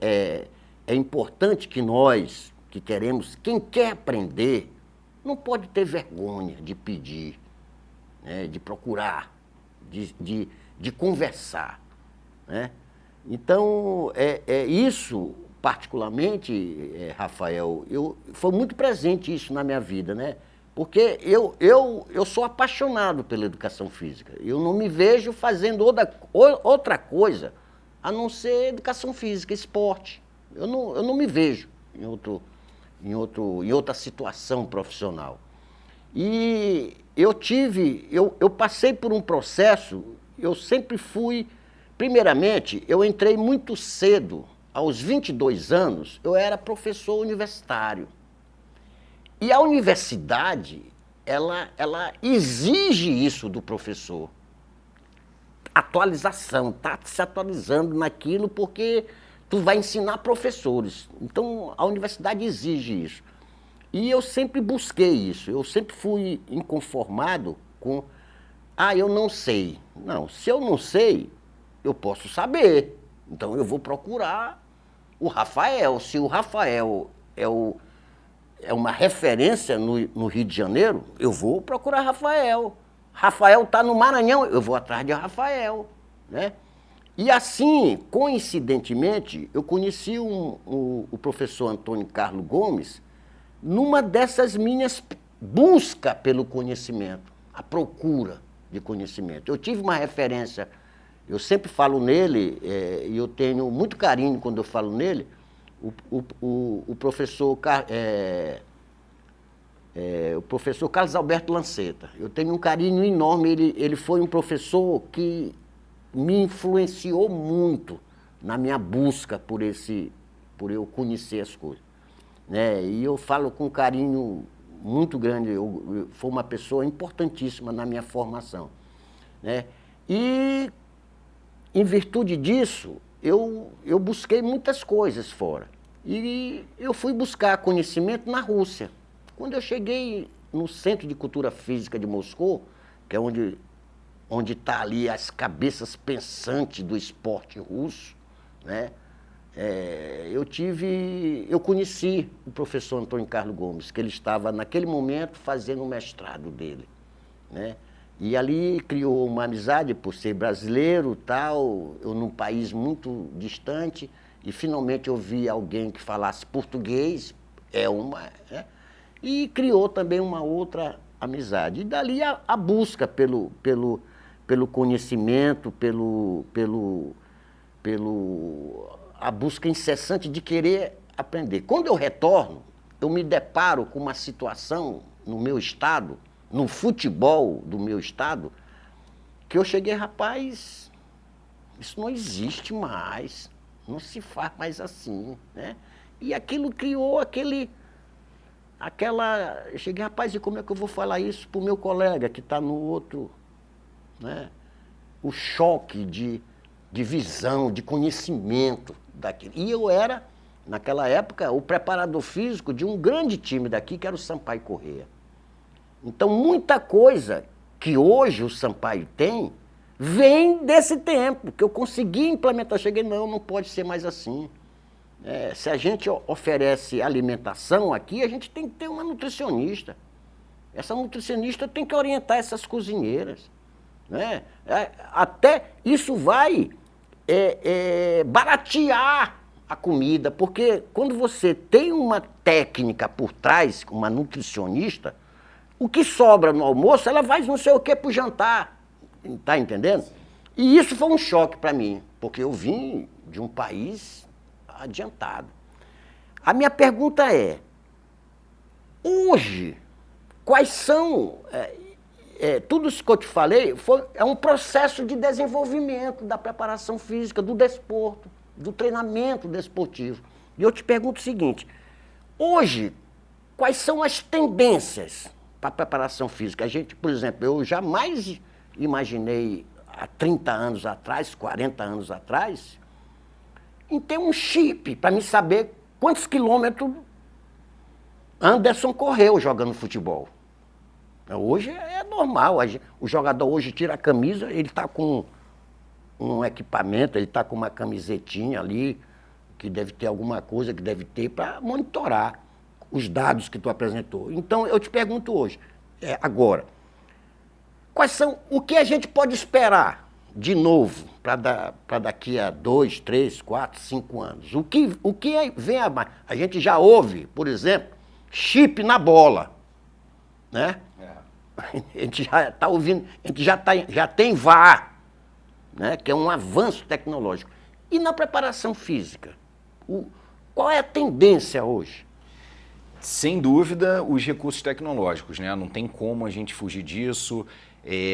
É importante que nós, que queremos, quem quer aprender, não pode ter vergonha de pedir, né, de procurar, de conversar, né? Então, isso, particularmente, Rafael, foi muito presente isso na minha vida, né? Porque eu sou apaixonado pela educação física. Eu não me vejo fazendo outra coisa a não ser educação física, esporte. Eu não me vejo em outra situação profissional. E eu passei por um processo, eu sempre fui, primeiramente, eu entrei muito cedo, aos 22 anos, eu era professor universitário. E a universidade, ela exige isso do professor. Atualização, está se atualizando naquilo porque tu vai ensinar professores. Então, a universidade exige isso. E eu sempre busquei isso, eu sempre fui inconformado com, eu não sei. Não, se eu não sei, eu posso saber. Então, eu vou procurar o Rafael. Se o Rafael é uma referência no Rio de Janeiro, eu vou procurar Rafael. Rafael está no Maranhão, eu vou atrás de Rafael, né? E assim, coincidentemente, eu conheci o professor Antônio Carlos Gomes numa dessas minhas buscas pelo conhecimento, a procura de conhecimento. Eu tive uma referência, eu sempre falo nele, e eu tenho muito carinho quando eu falo nele, o professor Carlos Alberto Lanceta. Eu tenho um carinho enorme, ele foi um professor que me influenciou muito na minha busca por eu conhecer as coisas, né? E eu falo com carinho muito grande, foi uma pessoa importantíssima na minha formação, né? E, em virtude disso, eu busquei muitas coisas fora. E eu fui buscar conhecimento na Rússia. Quando eu cheguei no Centro de Cultura Física de Moscou, que é onde está ali as cabeças pensantes do esporte russo, né? Eu conheci o professor Antônio Carlos Gomes, que ele estava, naquele momento, fazendo o mestrado dele, né? E ali criou uma amizade por ser brasileiro, tal, eu num país muito distante, e finalmente eu vi alguém que falasse português, né? E criou também uma outra amizade. E dali a busca pelo conhecimento, a busca incessante de querer aprender. Quando eu retorno, eu me deparo com uma situação no meu estado, no futebol do meu estado, que eu cheguei, rapaz, isso não existe mais, não se faz mais assim, né? E aquilo criou eu cheguei, rapaz, e como é que eu vou falar isso para o meu colega que está no outro, né? O choque de visão, de conhecimento daquilo. E eu era, naquela época, o preparador físico de um grande time daqui, que era o Sampaio Corrêa. Então, muita coisa que hoje o Sampaio tem, vem desse tempo, que eu consegui implementar. Cheguei, não pode ser mais assim. Se a gente oferece alimentação aqui, a gente tem que ter uma nutricionista. Essa nutricionista tem que orientar essas cozinheiras, né? Até isso vai baratear a comida, porque quando você tem uma técnica por trás, uma nutricionista, o que sobra no almoço, ela vai não sei o que para o jantar, tá entendendo? E isso foi um choque para mim, porque eu vim de um país adiantado. A minha pergunta é, hoje, quais são... tudo isso que eu te falei é um processo de desenvolvimento da preparação física, do desporto, do treinamento desportivo. E eu te pergunto o seguinte, hoje, quais são as tendências para a preparação física? A gente, por exemplo, eu jamais imaginei há 30 anos atrás, 40 anos atrás, em ter um chip para me saber quantos quilômetros Anderson correu jogando futebol. Hoje é normal, o jogador hoje tira a camisa, ele está com um equipamento, ele está com uma camisetinha ali, que deve ter alguma coisa que deve ter para monitorar os dados que tu apresentou. Então, eu te pergunto hoje, agora, o que a gente pode esperar de novo para daqui a 2, 3, 4, 5 anos? O que vem a mais? A gente já ouve, por exemplo, chip na bola, né? A gente já está ouvindo, a gente já tem VAR, né? Que é um avanço tecnológico. E na preparação física? Qual é a tendência hoje? Sem dúvida, os recursos tecnológicos, né? Não tem como a gente fugir disso.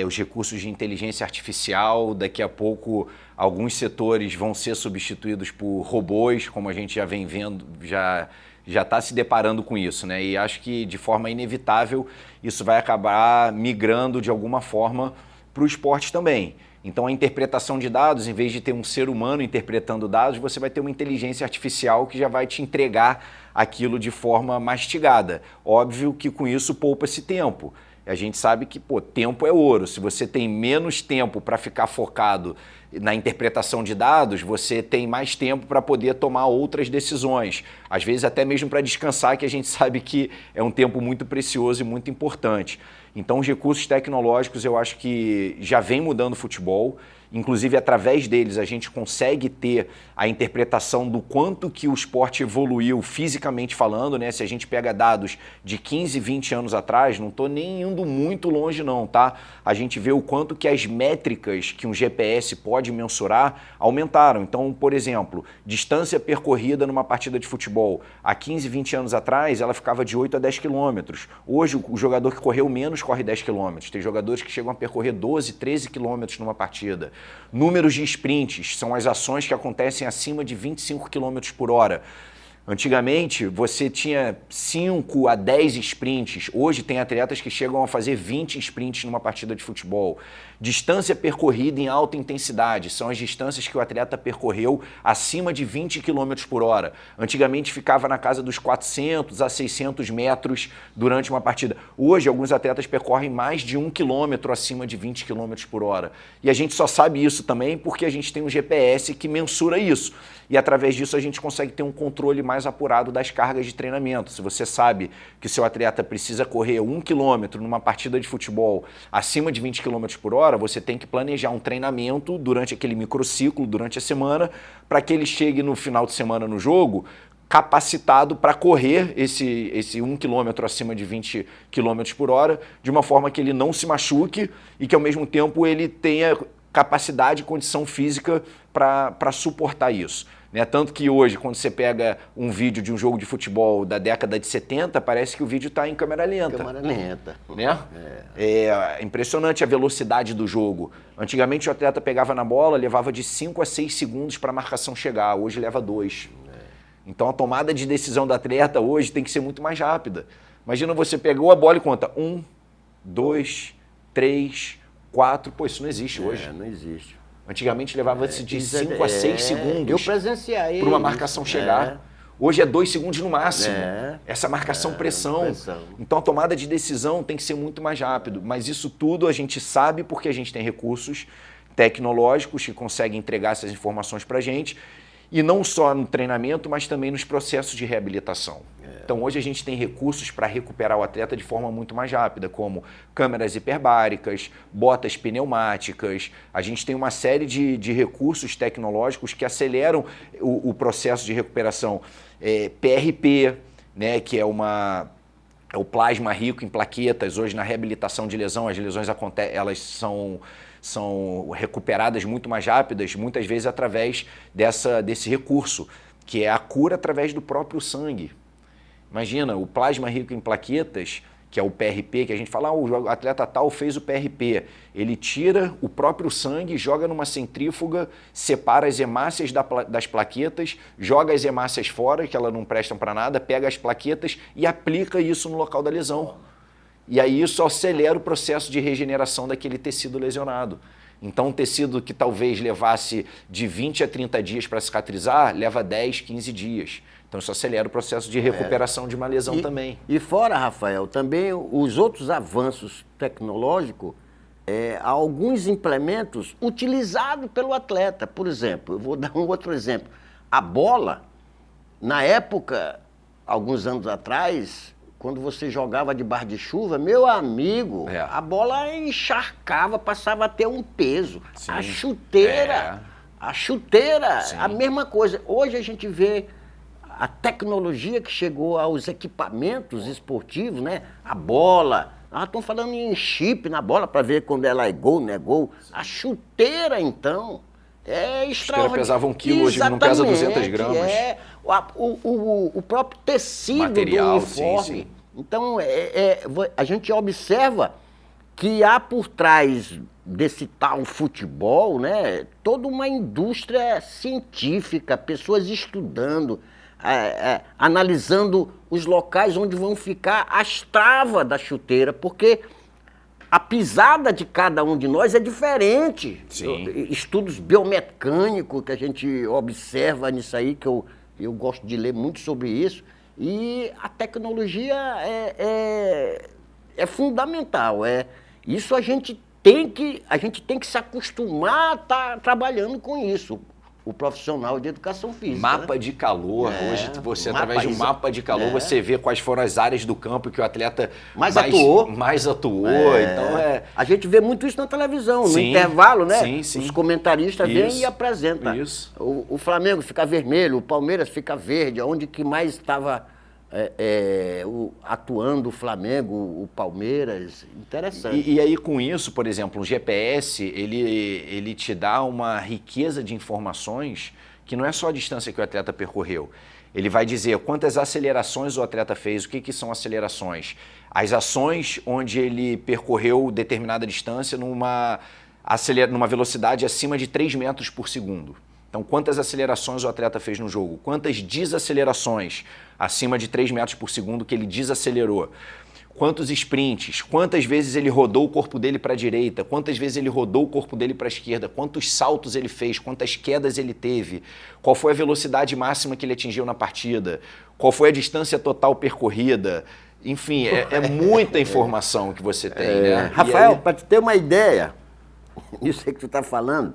Os recursos de inteligência artificial, daqui a pouco alguns setores vão ser substituídos por robôs, como a gente já vem vendo, já está se deparando com isso, né? E acho que de forma inevitável isso vai acabar migrando de alguma forma para o esporte também. Então a interpretação de dados, em vez de ter um ser humano interpretando dados, você vai ter uma inteligência artificial que já vai te entregar aquilo de forma mastigada. Óbvio que com isso poupa-se tempo. A gente sabe que, tempo é ouro. Se você tem menos tempo para ficar focado na interpretação de dados, você tem mais tempo para poder tomar outras decisões. Às vezes até mesmo para descansar, que a gente sabe que é um tempo muito precioso e muito importante. Então os recursos tecnológicos eu acho que já vem mudando o futebol. Inclusive, através deles, a gente consegue ter a interpretação do quanto que o esporte evoluiu fisicamente falando, né? Se a gente pega dados de 15, 20 anos atrás, não estou nem indo muito longe não, tá? A gente vê o quanto que as métricas que um GPS pode mensurar aumentaram. Então, por exemplo, distância percorrida numa partida de futebol. Há 15, 20 anos atrás, ela ficava de 8 a 10 quilômetros. Hoje, o jogador que correu menos corre 10 quilômetros. Tem jogadores que chegam a percorrer 12, 13 quilômetros numa partida. Números de sprints são as ações que acontecem acima de 25 km por hora. Antigamente, você tinha 5 a 10 sprints. Hoje tem atletas que chegam a fazer 20 sprints numa partida de futebol. Distância percorrida em alta intensidade são as distâncias que o atleta percorreu acima de 20 km por hora. Antigamente ficava na casa dos 400 a 600 metros durante uma partida. Hoje, alguns atletas percorrem mais de 1 quilômetro acima de 20 km por hora. E a gente só sabe isso também porque a gente tem um GPS que mensura isso. E através disso a gente consegue ter um controle mais apurado das cargas de treinamento. Se você sabe que o seu atleta precisa correr 1 quilômetro numa partida de futebol acima de 20 km por hora, você tem que planejar um treinamento durante aquele microciclo, durante a semana, para que ele chegue no final de semana no jogo capacitado para correr esse 1 quilômetro acima de 20 km por hora, de uma forma que ele não se machuque e que ao mesmo tempo ele tenha capacidade e condição física para suportar isso. Né? Tanto que hoje, quando você pega um vídeo de um jogo de futebol da década de 70, parece que o vídeo está em câmera lenta. Câmera lenta. Né? É impressionante a velocidade do jogo. Antigamente o atleta pegava na bola, levava de 5 a 6 segundos para a marcação chegar, hoje leva 2. Então a tomada de decisão do atleta hoje tem que ser muito mais rápida. Imagina você pegou a bola e conta 1, 2, 3, 4, pô, isso não existe hoje. Não existe. Antigamente levava-se de 5 a 6 segundos eu presenciei para uma marcação chegar. Hoje é 2 segundos no máximo. Essa marcação pressão. Então a tomada de decisão tem que ser muito mais rápido. Mas isso tudo a gente sabe porque a gente tem recursos tecnológicos que conseguem entregar essas informações para a gente. E não só no treinamento, mas também nos processos de reabilitação. Então hoje a gente tem recursos para recuperar o atleta de forma muito mais rápida, como câmeras hiperbáricas, botas pneumáticas. A gente tem uma série de recursos tecnológicos que aceleram o processo de recuperação. PRP, né, que é o plasma rico em plaquetas. Hoje na reabilitação de lesão, as lesões elas são recuperadas muito mais rápidas, muitas vezes através desse recurso, que é a cura através do próprio sangue. Imagina, o plasma rico em plaquetas, que é o PRP, que a gente fala, o atleta tal fez o PRP. Ele tira o próprio sangue, joga numa centrífuga, separa as hemácias das plaquetas, joga as hemácias fora, que elas não prestam para nada, pega as plaquetas e aplica isso no local da lesão. E aí isso acelera o processo de regeneração daquele tecido lesionado. Então um tecido que talvez levasse de 20 a 30 dias para cicatrizar, leva 10, 15 dias. Então isso acelera o processo de recuperação de uma lesão também. E fora, Rafael, também os outros avanços tecnológicos, há alguns implementos utilizados pelo atleta. Por exemplo, eu vou dar um outro exemplo. A bola, na época, alguns anos atrás, quando você jogava debaixo de chuva, meu amigo, a bola encharcava, passava a ter um peso. Sim. A chuteira, a mesma coisa. Hoje a gente vê a tecnologia que chegou aos equipamentos esportivos, né? A bola, estão falando em chip na bola para ver quando ela é gol, não é gol. A chuteira, então, é extraordinária. Pesava 1 quilo, hoje não pesa 200 gramas. O próprio tecido material, do uniforme. Sim. Então, a gente observa que há por trás desse tal futebol, né, toda uma indústria científica, pessoas estudando, analisando os locais onde vão ficar as travas da chuteira, porque a pisada de cada um de nós é diferente. Sim. Estudos biomecânicos que a gente observa nisso aí, que eu gosto de ler muito sobre isso. E a tecnologia é fundamental. Isso a gente tem que se acostumar a estar trabalhando com isso. O profissional de educação física. Mapa de calor. Hoje, você, através de um mapa de calor, você vê quais foram as áreas do campo que o atleta mais atuou. Então, A gente vê muito isso na televisão, no intervalo, né? Sim. Os comentaristas vêm e apresentam. Isso. O Flamengo fica vermelho, o Palmeiras fica verde, onde que mais estava atuando o Flamengo, o Palmeiras. Interessante. E aí, com isso, por exemplo, um GPS, ele te dá uma riqueza de informações que não é só a distância que o atleta percorreu. Ele vai dizer quantas acelerações o atleta fez, o que são acelerações. As ações onde ele percorreu determinada distância numa velocidade acima de 3 metros por segundo. Então, quantas acelerações o atleta fez no jogo? Quantas desacelerações acima de 3 metros por segundo que ele desacelerou? Quantos sprints? Quantas vezes ele rodou o corpo dele para a direita? Quantas vezes ele rodou o corpo dele para a esquerda? Quantos saltos ele fez? Quantas quedas ele teve? Qual foi a velocidade máxima que ele atingiu na partida? Qual foi a distância total percorrida? Enfim, é muita informação que você tem, né? Rafael, para te ter uma ideia, isso aí que tu está falando,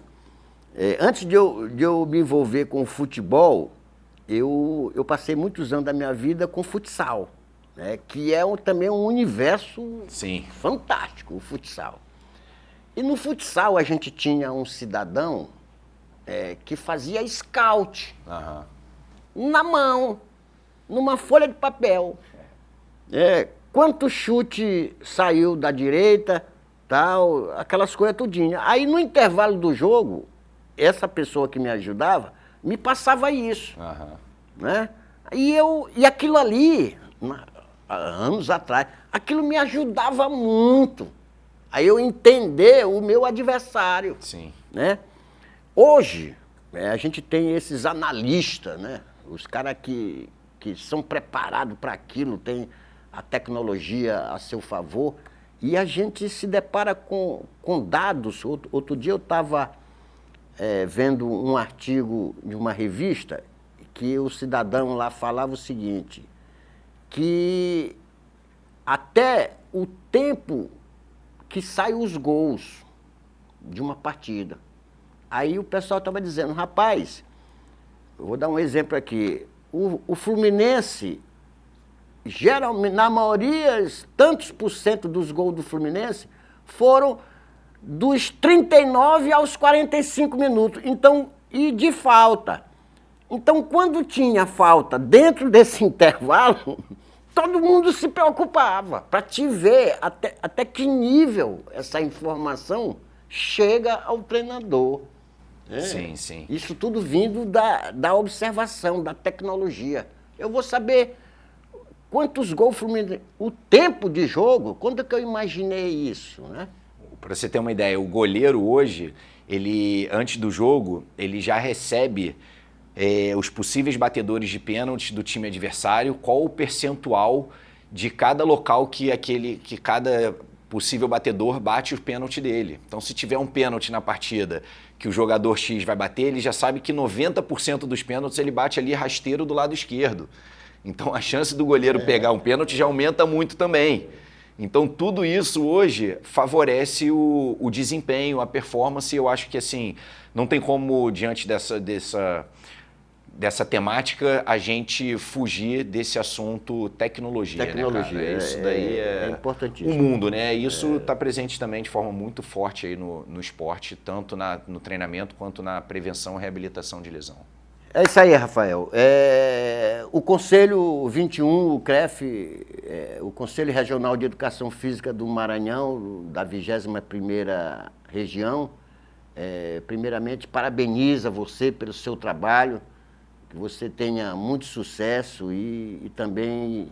antes de eu me envolver com o futebol, eu passei muitos anos da minha vida com futsal, né, que é também um universo fantástico, o futsal. E no futsal a gente tinha um cidadão que fazia scout na mão, numa folha de papel. Quanto chute saiu da direita, tal, aquelas coisas tudinho. Aí no intervalo do jogo, essa pessoa que me ajudava me passava isso, né? E aquilo ali, há anos atrás, aquilo me ajudava muito a eu entender o meu adversário. Né? Hoje, a gente tem esses analistas, né? Os caras que são preparados para aquilo, tem a tecnologia a seu favor, e a gente se depara com dados. Outro dia eu estava vendo um artigo de uma revista que o cidadão lá falava o seguinte, que até o tempo que saem os gols de uma partida. Aí o pessoal estava dizendo, rapaz, eu vou dar um exemplo aqui, o Fluminense, geralmente, na maioria, tantos por cento dos gols do Fluminense foram dos 39 aos 45 minutos, então, e de falta. Então, quando tinha falta dentro desse intervalo, todo mundo se preocupava para te ver até que nível essa informação chega ao treinador. Sim. Isso tudo vindo da observação, da tecnologia. Eu vou saber quantos gols Fluminense, o tempo de jogo, quando é que eu imaginei isso, né? Para você ter uma ideia, o goleiro hoje, ele antes do jogo, ele já recebe os possíveis batedores de pênalti do time adversário, qual o percentual de cada local que cada possível batedor bate o pênalti dele. Então, se tiver um pênalti na partida que o jogador X vai bater, ele já sabe que 90% dos pênaltis ele bate ali rasteiro do lado esquerdo. Então, a chance do goleiro pegar um pênalti já aumenta muito também. Então, tudo isso hoje favorece o desempenho, a performance. Eu acho que, assim, não tem como, diante dessa temática, a gente fugir desse assunto tecnologia, né, cara? Isso daí é importantíssimo. O mundo, né? Isso está presente também de forma muito forte aí no esporte, tanto no treinamento quanto na prevenção e reabilitação de lesão. É isso aí, Rafael. O Conselho 21, o CREF, o Conselho Regional de Educação Física do Maranhão, da 21ª região, primeiramente parabeniza você pelo seu trabalho, que você tenha muito sucesso e também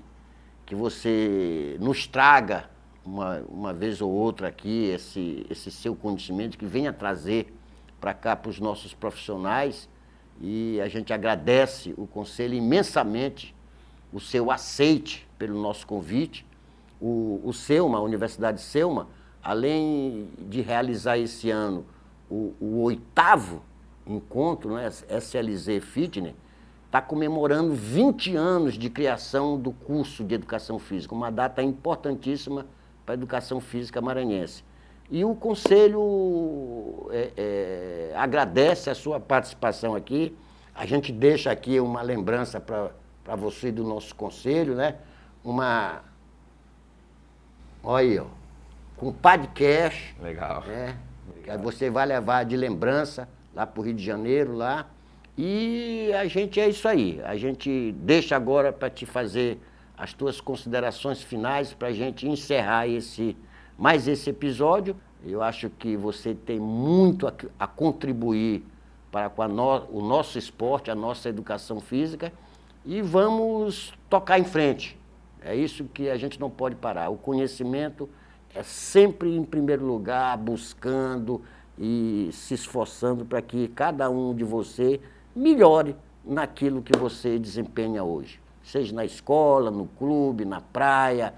que você nos traga uma vez ou outra aqui esse seu conhecimento, que venha trazer para cá para os nossos profissionais. E a gente agradece o Conselho imensamente, o seu aceite pelo nosso convite. O Selma, a Universidade Selma, além de realizar esse ano o 8º encontro, né, SLZ Fitness, está comemorando 20 anos de criação do curso de Educação Física, uma data importantíssima para a educação física maranhense. E o Conselho agradece a sua participação aqui. A gente deixa aqui uma lembrança para você do nosso Conselho, né? Olha aí, ó, com podcast. Legal. Né? Que você vai levar de lembrança lá para o Rio de Janeiro, lá. E a gente é isso aí. A gente deixa agora para te fazer as tuas considerações finais para a gente encerrar mais esse episódio. Eu acho que você tem muito a contribuir para com o nosso esporte, a nossa educação física, e vamos tocar em frente. É isso que a gente não pode parar. O conhecimento é sempre em primeiro lugar, buscando e se esforçando para que cada um de você melhore naquilo que você desempenha hoje. Seja na escola, no clube, na praia,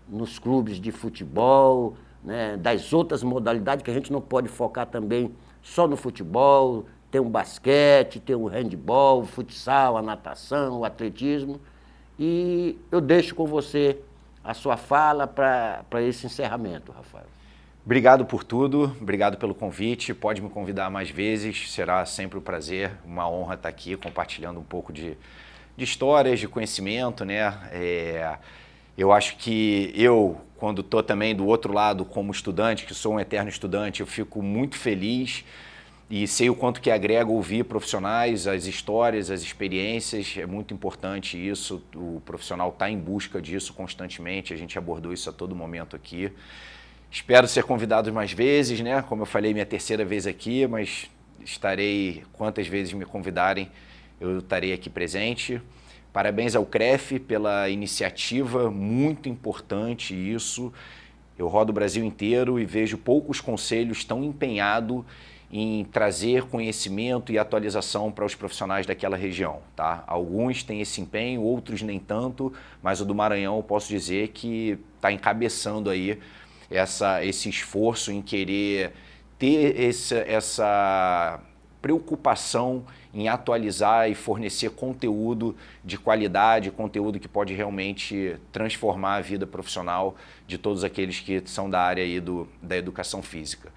nos clubes de futebol, né, das outras modalidades que a gente não pode focar também só no futebol. Tem o basquete, tem o handebol, o futsal, a natação, o atletismo. E eu deixo com você a sua fala para esse encerramento, Rafael. Obrigado por tudo, obrigado pelo convite, pode me convidar mais vezes, será sempre um prazer, uma honra estar aqui compartilhando um pouco de histórias, de conhecimento, né? Eu acho que quando estou também do outro lado como estudante, que sou um eterno estudante, eu fico muito feliz e sei o quanto que agrega ouvir profissionais, as histórias, as experiências, é muito importante isso, o profissional está em busca disso constantemente, a gente abordou isso a todo momento aqui. Espero ser convidado mais vezes, né? Como eu falei, minha 3ª vez aqui, mas estarei, quantas vezes me convidarem, eu estarei aqui presente. Parabéns ao CREF pela iniciativa, muito importante isso. Eu rodo o Brasil inteiro e vejo poucos conselhos tão empenhados em trazer conhecimento e atualização para os profissionais daquela região, tá? Alguns têm esse empenho, outros nem tanto, mas o do Maranhão eu posso dizer que está encabeçando aí esse esforço em querer ter essa preocupação em atualizar e fornecer conteúdo de qualidade, conteúdo que pode realmente transformar a vida profissional de todos aqueles que são da área aí da educação física.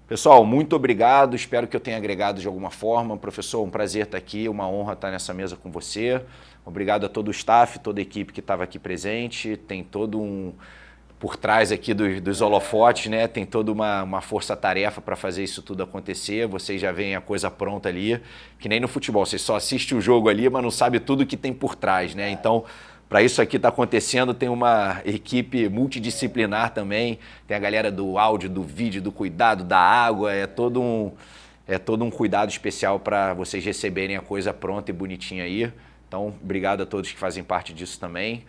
Pessoal, muito obrigado, espero que eu tenha agregado de alguma forma. Professor, um prazer estar aqui, uma honra estar nessa mesa com você. Obrigado a todo o staff, toda a equipe que estava aqui presente, tem todo por trás aqui dos holofotes, né? Tem toda uma força-tarefa para fazer isso tudo acontecer. Vocês já veem a coisa pronta ali, que nem no futebol, vocês só assistem o jogo ali, mas não sabem tudo que tem por trás, né? Então, para isso aqui estar acontecendo, tem uma equipe multidisciplinar também, tem a galera do áudio, do vídeo, do cuidado, da água, é todo um cuidado especial para vocês receberem a coisa pronta e bonitinha aí. Então, obrigado a todos que fazem parte disso também.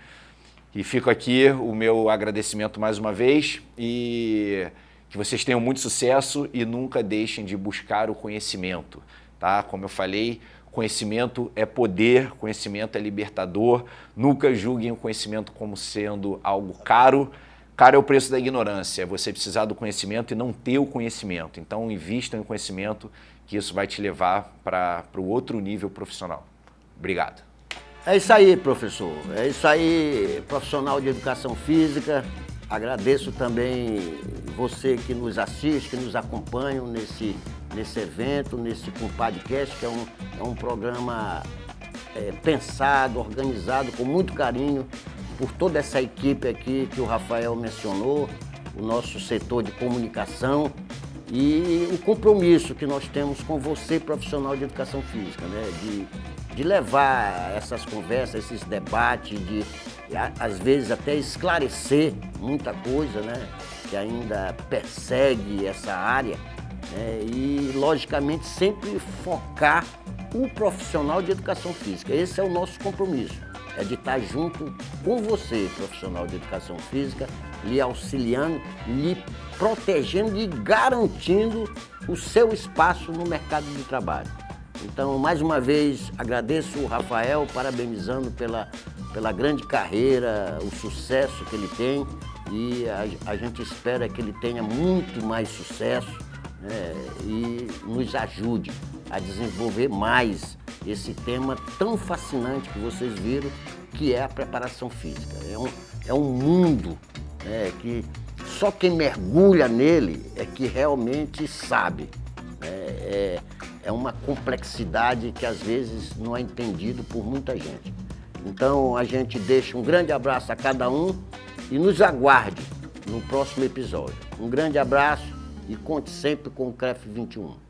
E fico aqui o meu agradecimento mais uma vez e que vocês tenham muito sucesso e nunca deixem de buscar o conhecimento, tá? Como eu falei, conhecimento é poder, conhecimento é libertador, nunca julguem o conhecimento como sendo algo caro. Caro é o preço da ignorância, é você precisar do conhecimento e não ter o conhecimento. Então, invistam em conhecimento, que isso vai te levar para o outro nível profissional. Obrigado. É isso aí, professor. É isso aí, profissional de educação física. Agradeço também você que nos assiste, que nos acompanha nesse evento, nesse podcast, que é um programa pensado, organizado com muito carinho por toda essa equipe aqui que o Rafael mencionou, o nosso setor de comunicação e o compromisso que nós temos com você, profissional de educação física, né? De levar essas conversas, esses debates, de às vezes até esclarecer muita coisa, né? Que ainda persegue essa área, né? E logicamente sempre focar o profissional de educação física. Esse é o nosso compromisso, é de estar junto com você, profissional de educação física, lhe auxiliando, lhe protegendo e garantindo o seu espaço no mercado de trabalho. Então, mais uma vez, agradeço o Rafael, parabenizando pela grande carreira, o sucesso que ele tem e a gente espera que ele tenha muito mais sucesso, né, e nos ajude a desenvolver mais esse tema tão fascinante que vocês viram, que é a preparação física. É um mundo, né, que só quem mergulha nele é que realmente sabe. É uma complexidade que às vezes não é entendido por muita gente. Então a gente deixa um grande abraço a cada um e nos aguarde no próximo episódio. Um grande abraço e conte sempre com o CREF 21.